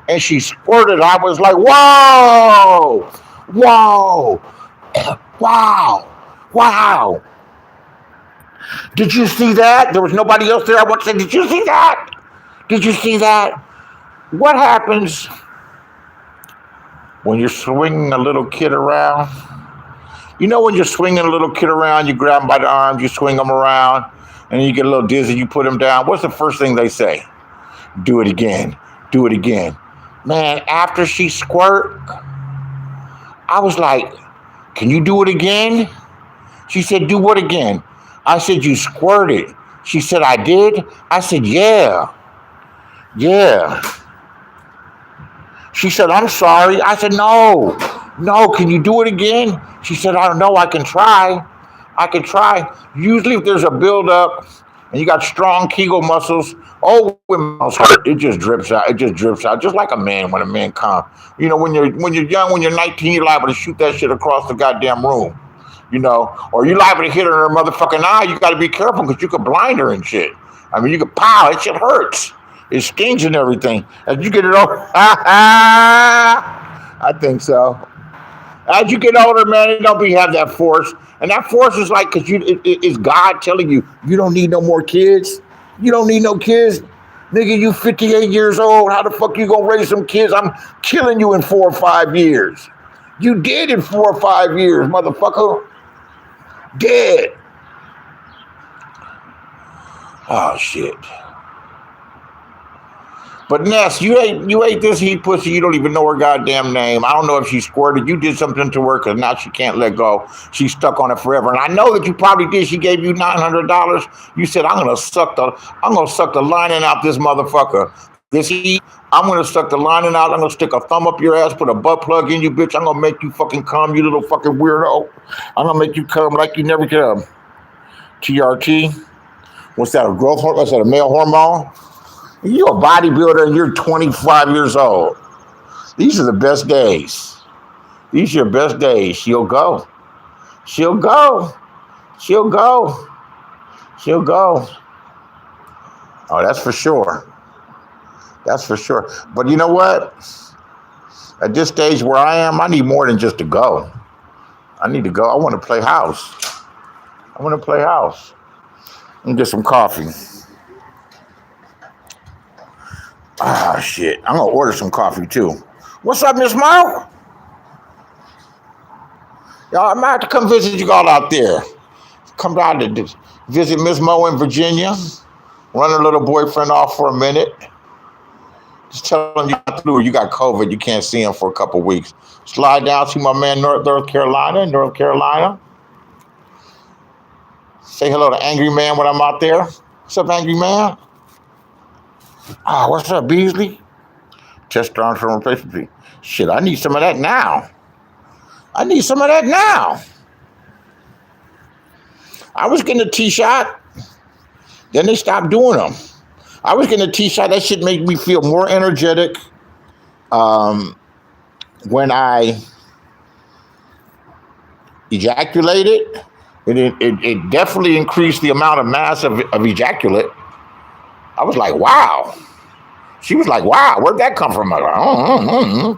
and she squirted. I was like, whoa, wow. Did you see that? There was nobody else there. I want to say, did you see that? What happens when you're swinging a little kid around? You know when you're swinging a little kid around, you grab him by the arms, you swing him around, and then you get a little dizzy, you put him down. What's the first thing they say? Do it again. Man, after she squirt, I was like, can you do it again? She said, do what again? I said, you squirted. She said, I did? I said, yeah. She said, I'm sorry. I said, no, can you do it again? She said, I don't know, I can try. Usually if there's a buildup and you got strong Kegel muscles, women's hurt. It just drips out, just like a man when a man comes. You know, when you're young, when you're 19, you're liable to shoot that shit across the goddamn room. You know, or you liable to hit her in her motherfucking eye. You got to be careful because you could blind her and shit. I mean, you could pow, that shit hurts. It stings and everything. As you get it over, I think so. As you get older, man, it don't have that force. And that force is like, because it's God telling you, you don't need no more kids. You don't need no kids. Nigga, you 58 years old. How the fuck you gonna raise some kids? I'm killing you in 4 or 5 years. You dead in 4 or 5 years, motherfucker. Dead. Oh shit. But Ness, you ate this heat pussy. You don't even know her goddamn name. I don't know if she squirted. You did something to her because now she can't let go. She's stuck on it forever. And I know that you probably did. She gave you $900. You said, I'm gonna suck the lining out this motherfucker. This heat, I'm gonna suck the lining out. I'm gonna stick a thumb up your ass, put a butt plug in you, bitch. I'm gonna make you fucking come, you little fucking weirdo. I'm gonna make you come like you never come. TRT. What's that? A growth hormone? What's that? A male hormone? You're a bodybuilder and you're 25 years old. These are the best days. These are your best days. She'll go. She'll go. She'll go. She'll go. Oh, that's for sure. That's for sure. But you know what? At this stage where I am, I need more than just to go. I need to go. I want to play house. I want to play house. And get some coffee. Ah, shit. I'm going to order some coffee, too. What's up, Miss Mo? Y'all, I might have to come visit you all out there. Come down to visit Miss Mo in Virginia. Run her little boyfriend off for a minute. Just tell him you got flu or you got COVID. You can't see him for a couple weeks. Slide down, see my man North Carolina. Say hello to Angry Man when I'm out there. What's up, Angry Man? Ah, what's up, Beasley? Testosterone from replacement fee. Shit, I need some of that now. I was getting a T-shot. Then they stopped doing them. I was getting a T-shot. That shit made me feel more energetic. When I ejaculated, it definitely increased the amount of mass of ejaculate. I was like, wow. She was like, wow, where'd that come from? I was like,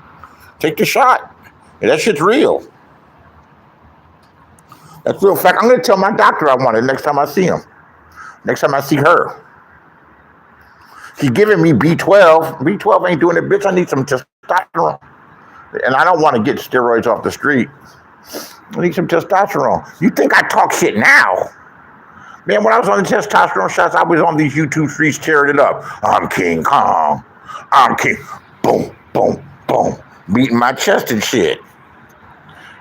Take the shot. Yeah, that shit's real. That's real fact. I'm going to tell my doctor I want it next time I see him. Next time I see her. She's giving me B12. B12 ain't doing it, bitch. I need some testosterone. And I don't want to get steroids off the street. I need some testosterone. You think I talk shit now? Man, when I was on the testosterone shots, I was on these YouTube streets tearing it up. I'm King Kong. I'm King. Boom, boom, boom. Beating my chest and shit.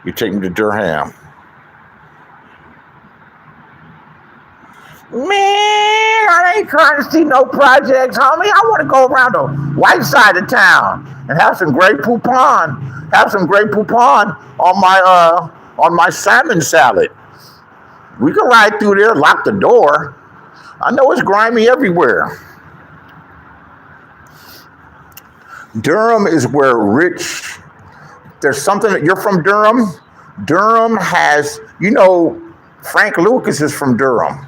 You take me to Durham. Man, I ain't trying to see no projects, homie. I want to go around the white side of town and have some Grey Poupon. Have some Grey Poupon on my salmon salad. We can ride through there, lock the door. I know it's grimy everywhere. Durham is where rich, there's something that you're from Durham. Durham has, Frank Lucas is from Durham.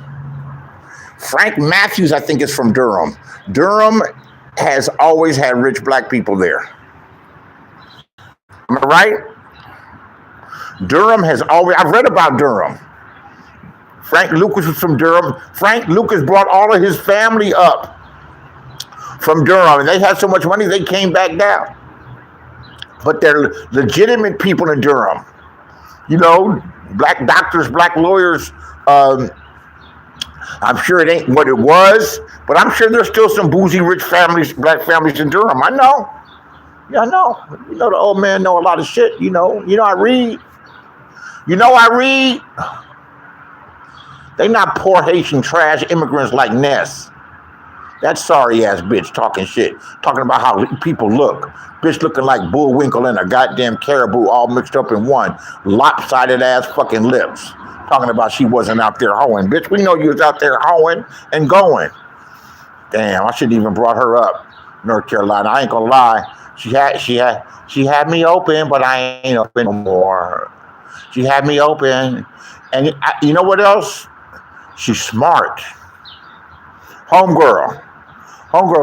Frank Matthews, I think, is from Durham. Durham has always had rich black people there. Am I right? Durham has always, I've read about Durham. Frank Lucas was from Durham. Frank Lucas brought all of his family up from Durham, and they had so much money they came back down. But they're legitimate people in Durham. Black doctors, black lawyers. I'm sure it ain't what it was, but I'm sure there's still some boozy, rich families, black families in Durham. I know. Yeah, I know. The old man know a lot of shit. I read. I read. They not poor Haitian trash immigrants like Ness. That sorry ass bitch talking shit. Talking about how people look. Bitch looking like Bullwinkle and a goddamn caribou all mixed up in one. Lopsided ass fucking lips. Talking about she wasn't out there hoeing. Bitch, we know you was out there hoeing and going. Damn, I shouldn't even brought her up. North Carolina. I ain't gonna lie. She had me open, but I ain't open no more. She had me open. And you know what else? She's smart. Homegirl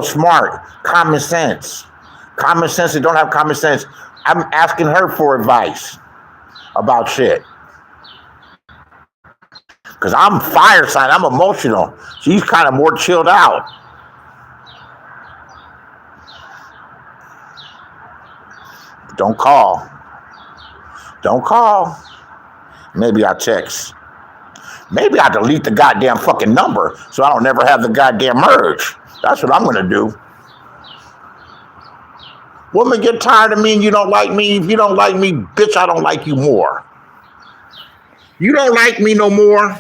smart. Common sense. Common sense that don't have common sense. I'm asking her for advice about shit. Because I'm fire sign, I'm emotional. She's kind of more chilled out. Don't call. Don't call. Maybe I text. Maybe I delete the goddamn fucking number so I don't never have the goddamn merge. That's what I'm gonna do. Women get tired of me and you don't like me. If you don't like me, bitch, I don't like you more. You don't like me no more.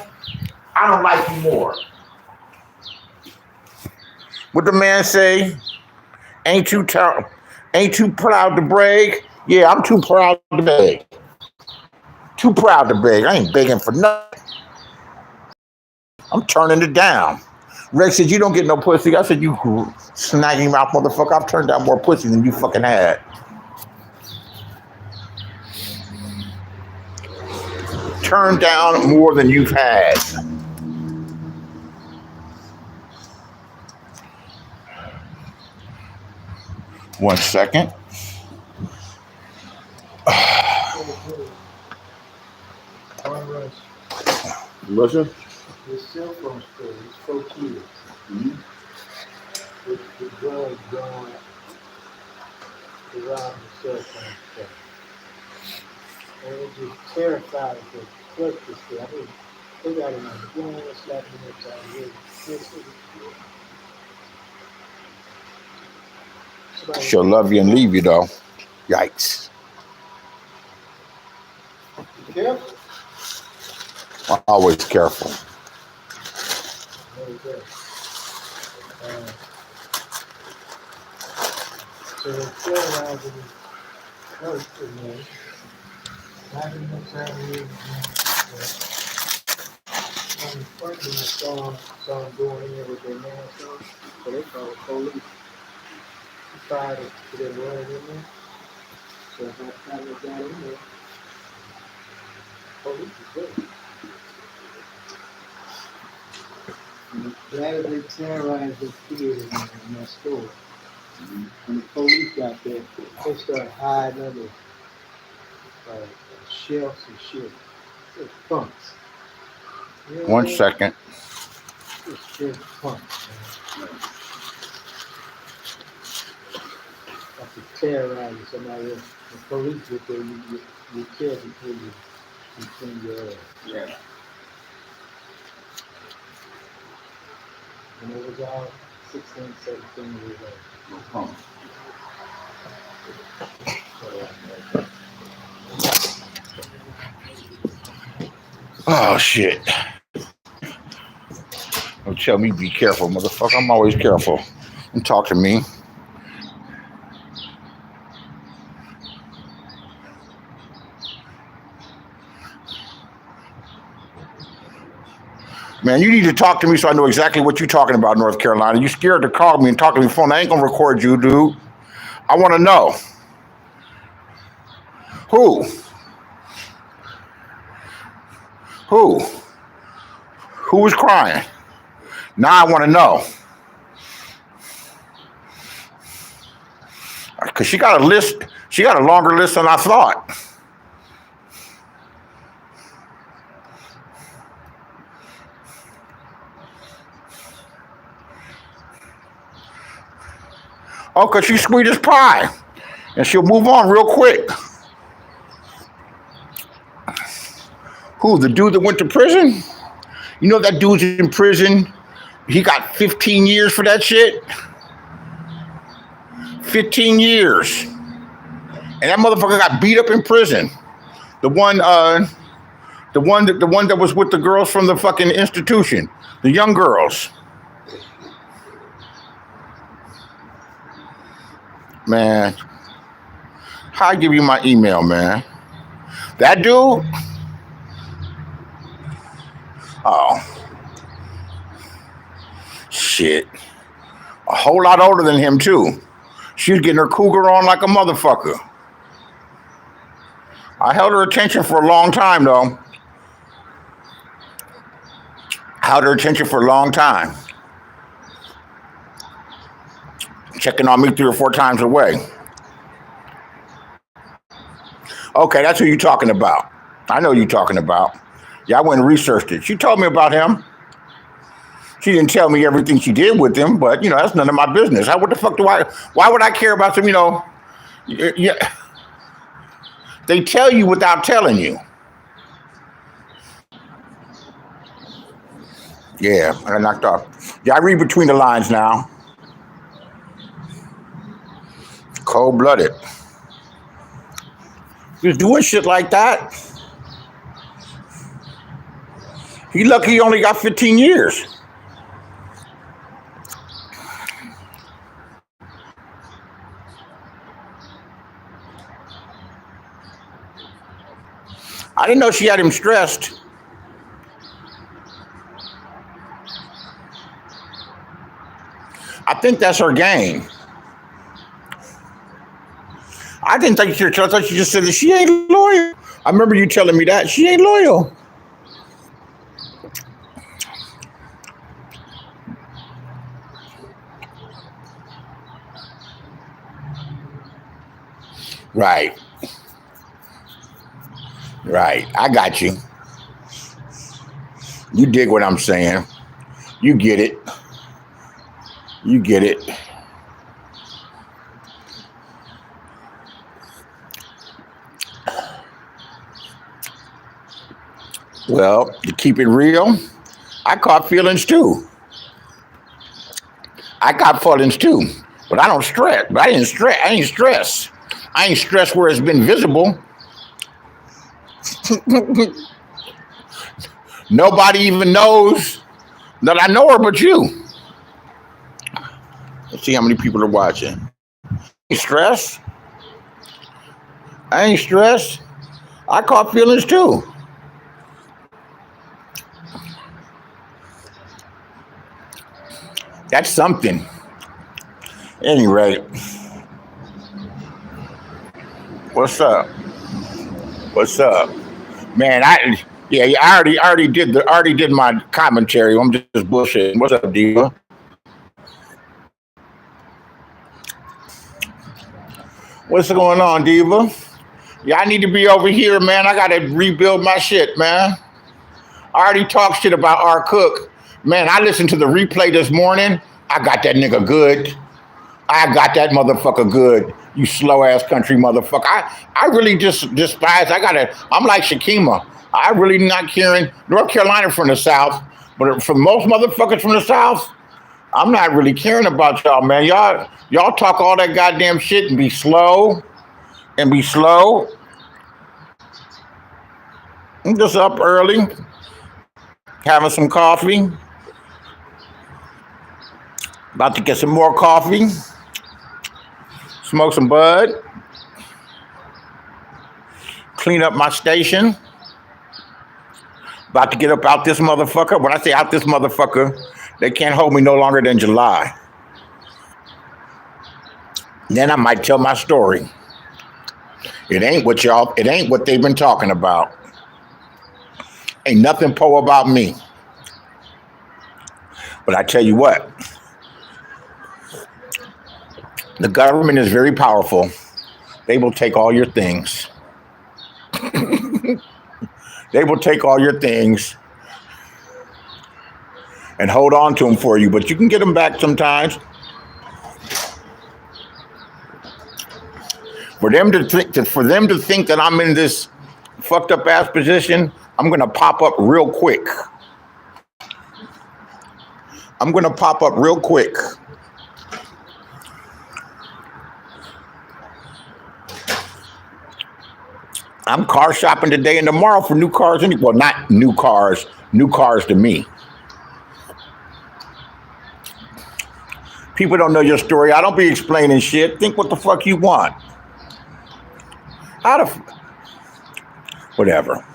I don't like you more. What the man say? Ain't too proud to brag? Yeah, I'm too proud to beg. Too proud to beg. I ain't begging for nothing. I'm turning it down. Rex said, you don't get no pussy. I said, you snagging mouth motherfucker. I've turned down more pussy than you fucking had. Turned down more than you've had. One second. Listen. His cell phone story, he's 4 kids. Mm-hmm. With the drugs going around the cell phone stuff. And it just terrified the clerk to say, I mean, they got him on the ground, slapping him upside the head. She'll love you and leave you, though. Yikes. Be careful. I'm always careful. So they're terrorizing his clerk and slapping him upside the head. On the front, when I saw him going in there with their mask on, so they called the police. He tried to get them running in there. So by the time they got in there, police was there. Glad they terrorized the kid in that store. Mm-hmm. When the police got there, they started hiding under shelves and shit. It's punks. You know 1 second. It's just punks, man. Like to terrorize somebody else. The police get there, you kill before you clean your ass. Yeah. And it was all 16, 17 years old. No problem. Oh, shit. Don't tell me be careful, motherfucker. I'm always careful. Don't talk to me. Man, you need to talk to me so I know exactly what you're talking about, North Carolina. You scared to call me and talk to me on the phone. I ain't gonna record you, dude. I want to know. Who? Who was crying? Now I want to know. Because she got a list. She got a longer list than I thought. Oh, because she's sweet as pie. And she'll move on real quick. Who? The dude that went to prison? You know that dude's in prison? He got 15 years for that shit? 15 years. And that motherfucker got beat up in prison. The one that was with the girls from the fucking institution. The young girls. Man. How I give you my email, man? That dude? Oh. Shit. A whole lot older than him, too. She was getting her cougar on like a motherfucker. I held her attention for a long time, though. Held her attention for a long time. Checking on me 3 or 4 times a way. Okay, that's who you're talking about. I know who you're talking about. Yeah, I went and researched it. She told me about him. She didn't tell me everything she did with him, but that's none of my business. What the fuck do I? Why would I care about some? Yeah, they tell you without telling you. Yeah, I knocked off. Yeah, I read between the lines now. Cold blooded. He was doing shit like that. He lucky he only got 15 years. I didn't know she had him stressed. I think that's her game. I didn't think she. I thought she just said that she ain't loyal. I remember you telling me that she ain't loyal. Right. Right. I got you. You dig what I'm saying. You get it. You get it. Well, to keep it real, I caught feelings too. I got feelings too. But I don't stress. I didn't stress. I ain't stressed. I ain't stressed where it's been visible. Nobody even knows that I know her but you. Let's see how many people are watching. I ain't stressed. I ain't stressed. I caught feelings too. That's something. Anyway, what's up? What's up, man? I already did my commentary. I'm just bullshitting. What's up, Diva? What's going on, Diva? Yeah, I need to be over here, man. I gotta rebuild my shit, man. I already talked shit about R. Cook. Man, I listened to the replay this morning. I got that nigga good. I got that motherfucker good. You slow ass country motherfucker. I really just despise. I'm like Shakima. I really not caring. North Carolina from the South, but for most motherfuckers from the South, I'm not really caring about y'all, man. Y'all talk all that goddamn shit and be slow. I'm just up early, having some coffee. About to get some more coffee. Smoke some bud. Clean up my station. About to get up out this motherfucker. When I say out this motherfucker, they can't hold me no longer than July. Then I might tell my story. It ain't what they've been talking about. Ain't nothing po about me. But I tell you what, the government is very powerful. They will take all your things. They will take all your things and hold on to them for you, but you can get them back sometimes. For them to think that I'm in this fucked up ass position, I'm gonna pop up real quick. I'm car shopping today and tomorrow for new cars. Well, not new cars to me. People don't know your story. I don't be explaining shit. Think what the fuck you want. Whatever.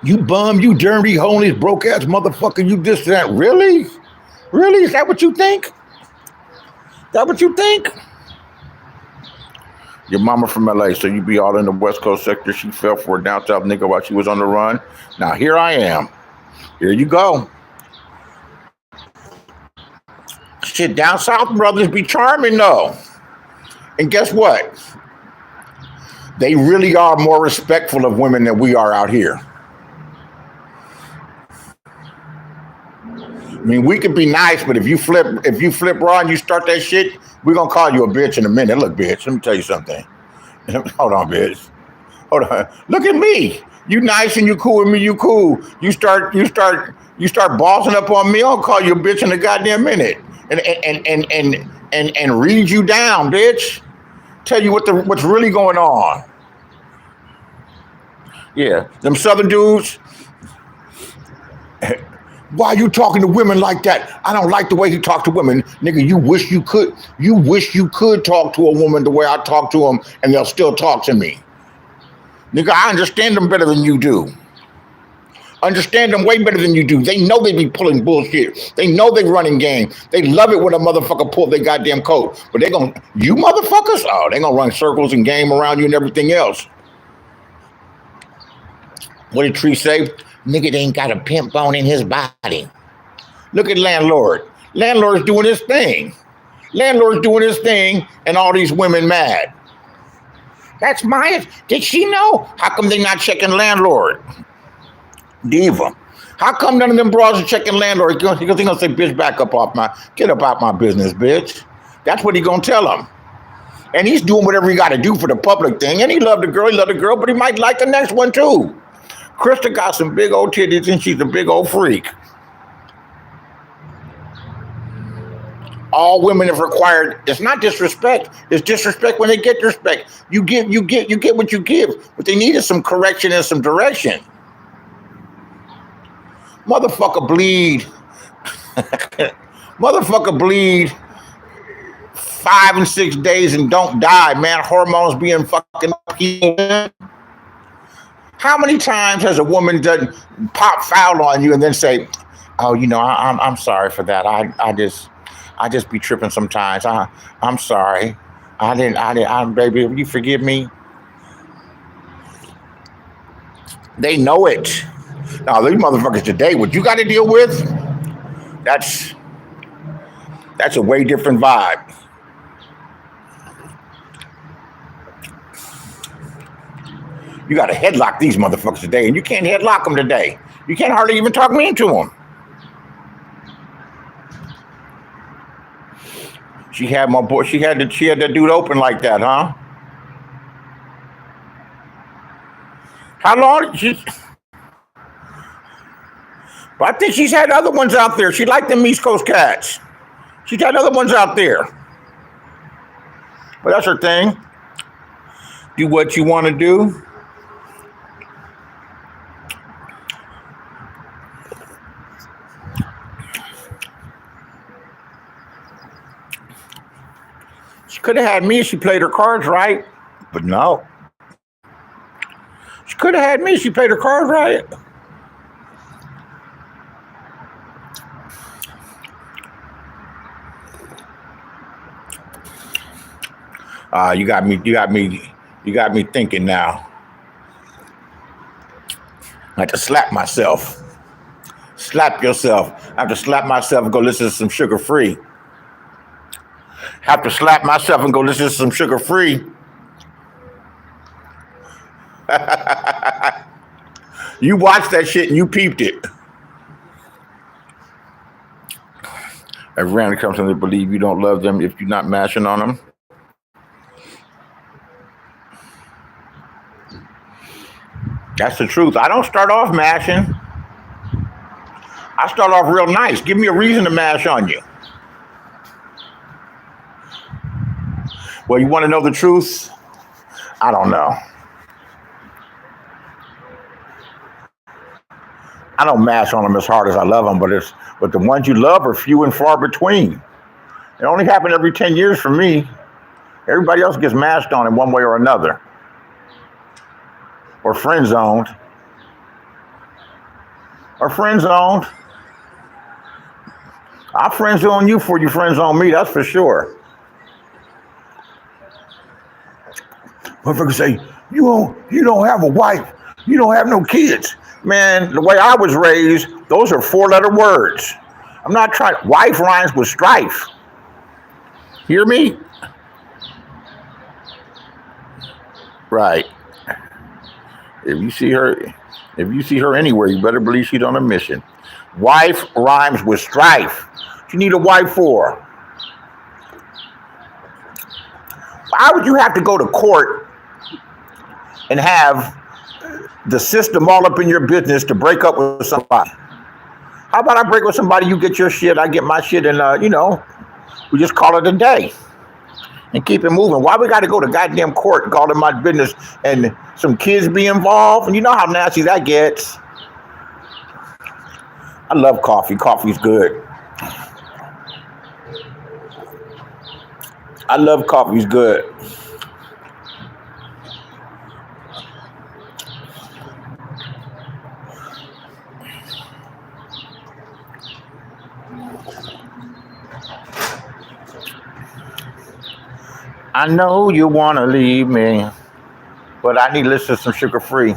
You bum, you dirty, homeless, broke ass motherfucker, you this, that. Really? Really? Is that what you think? Your mama from LA, so you be all in the West Coast sector. She fell for a down south nigga while she was on the run. Now here I am. Here you go. Shit, down south brothers be charming though. And guess what? They really are more respectful of women than we are out here. I mean, we could be nice, but if you flip raw and you start that shit, we're gonna call you a bitch in a minute. Look, bitch, let me tell you something. Hold on, bitch. Hold on. Look at me. You nice and you cool with me, you cool. You start bossing up on me, I'll call you a bitch in a goddamn minute. And read you down, bitch. Tell you what's really going on. Yeah. Them southern dudes. Why you talking to women like that? I don't like the way you talk to women. Nigga, you wish you could talk to a woman the way I talk to them and they'll still talk to me. Nigga, I understand them better than you do. Understand them way better than you do. They know they be pulling bullshit. They know they running game. They love it when a motherfucker pull their goddamn coat. But you motherfuckers? Oh, they gonna run circles and game around you and everything else. What did Tree say? Nigga ain't got a pimp bone in his body. Look at Landlord. Landlord's doing his thing. Landlord's doing his thing and all these women mad. That's Maya. Did she know? How come they not checking Landlord? Diva. How come none of them bras are checking Landlord? Because he gonna say, bitch, get up out my business, bitch. That's what he gonna tell them. And he's doing whatever he gotta do for the public thing. And he loved the girl, but he might like the next one too. Krista got some big old titties and she's a big old freak. All women have required, it's not disrespect, it's disrespect when they get respect. You get what you give. What they need is some correction and some direction. Motherfucker bleed. Motherfucker bleed 5 and 6 days and don't die, man. Hormones being fucking up. How many times has a woman done pop foul on you and then say, "Oh, I'm sorry for that. I just be tripping sometimes. I'm sorry. Baby, you forgive me." They know it. Now these motherfuckers today, what you got to deal with, that's a way different vibe. You got to headlock these motherfuckers today, and you can't headlock them today. You can't hardly even talk mean to them. She had my boy. She had that dude open like that, huh? How long? But I think she's had other ones out there. She liked them East Coast cats. She's had other ones out there. But that's her thing. Do what you want to do. She could have had me if she played her cards right, but no. She could have had me if she played her cards right. You got me thinking now. I have to slap myself. Slap yourself. I have to slap myself and go listen to some Sugar Free. Have to slap myself and go listen to some Sugar Free. You watched that shit and you peeped it. Every random comes from to believe you don't love them if you're not mashing on them. That's the truth. I don't start off mashing. I start off real nice. Give me a reason to mash on you. Well, you want to know the truth? I don't know. I don't mash on them as hard as I love them, but the ones you love are few and far between. It only happens every 10 years for me. Everybody else gets mashed on in one way or another. Or friend zoned. I'll friend zone you before you friend zone me, that's for sure. Motherfuckers say, you don't have a wife, you don't have no kids. Man, the way I was raised, those are 4-letter words. I'm not trying. Wife rhymes with strife. Hear me? Right. If you see her, if you see her anywhere, you better believe she's on a mission. Wife rhymes with strife. What you need a wife for? Why would you have to go to court and have the system all up in your business to break up with somebody? How about I break with somebody, you get your shit, I get my shit, and we just call it a day and keep it moving. Why we got to go to goddamn court and call it my business and some kids be involved? And you know how nasty that gets. I love coffee. Coffee's good. I love coffee's good. I know you want to leave me, but I need to listen to some Sugar Free.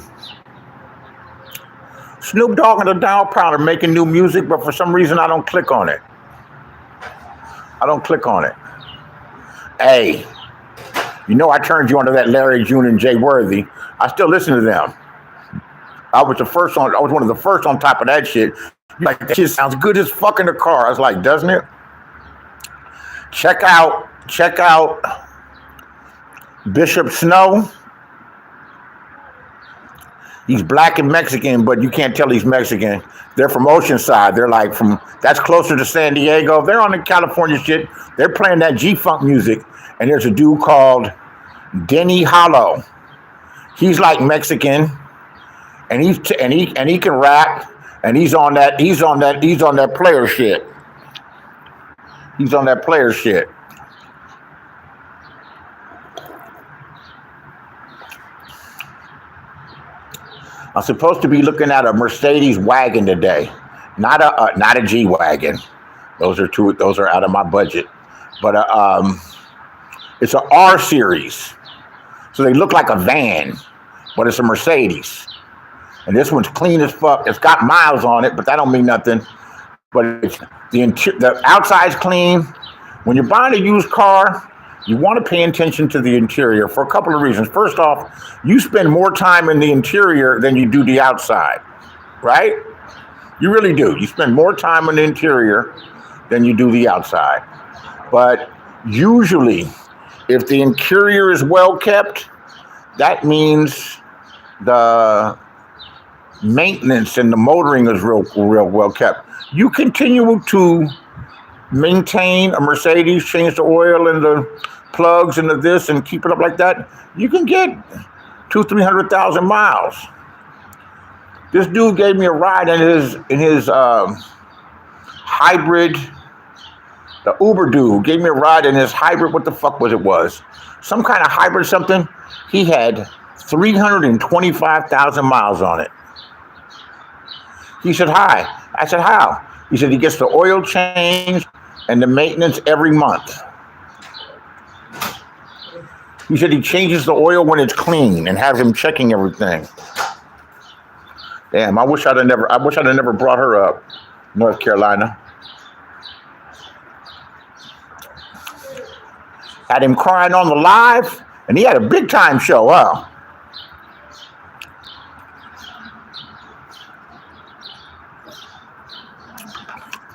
Snoop Dogg and the Down Pounder making new music, but for some reason I don't click on it. I don't click on it. Hey, you know I turned you onto that Larry June and Jay Worthy. I still listen to them. I was one of the first on top of that shit. Like, that shit sounds good as fuck in the car. I was like, doesn't it? Check out Bishop Snow. He's black and Mexican, but you can't tell he's Mexican. They're from Oceanside. They're like that's closer to San Diego. They're on the California shit. They're playing that G-Funk music. And there's a dude called Denny Hollow. He's like Mexican, and he can rap, and he's on that player shit. He's on that player shit. I'm supposed to be looking at a Mercedes wagon today, not a G wagon. Those are out of my budget, but it's an R series, so they look like a van, but it's a Mercedes, and this one's clean as fuck. It's got miles on it, but that don't mean nothing. But the outside's clean. When you're buying a used car, you want to pay attention to the interior for a couple of reasons. First off, you spend more time in the interior than you do the outside, right? You really do. You spend more time in the interior than you do the outside. But usually, if the interior is well kept, that means the maintenance and the motoring is real well kept. You continue to maintain a Mercedes, change the oil and the plugs and the this, and keep it up like that, you can get 200,000-300,000 miles. This dude gave me a ride in his hybrid. The Uber dude gave me a ride in his hybrid. What the fuck was? Some kind of hybrid something. He had 325,000 miles on it. He said, hi. I said, how? He said he gets the oil changed and the maintenance every month. He said he changes the oil when it's clean and has him checking everything. Damn, I wish I'd have never brought her up, North Carolina. Had him crying on the live, and he had a big time show, huh?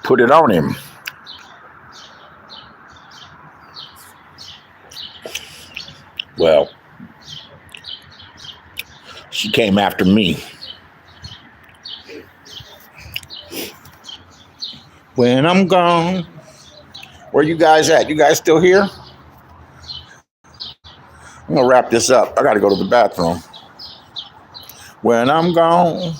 Put it on him. Well, she came after me. When I'm gone. Where you guys at? You guys still here? I'm gonna wrap this up. I gotta go to the bathroom. When I'm gone.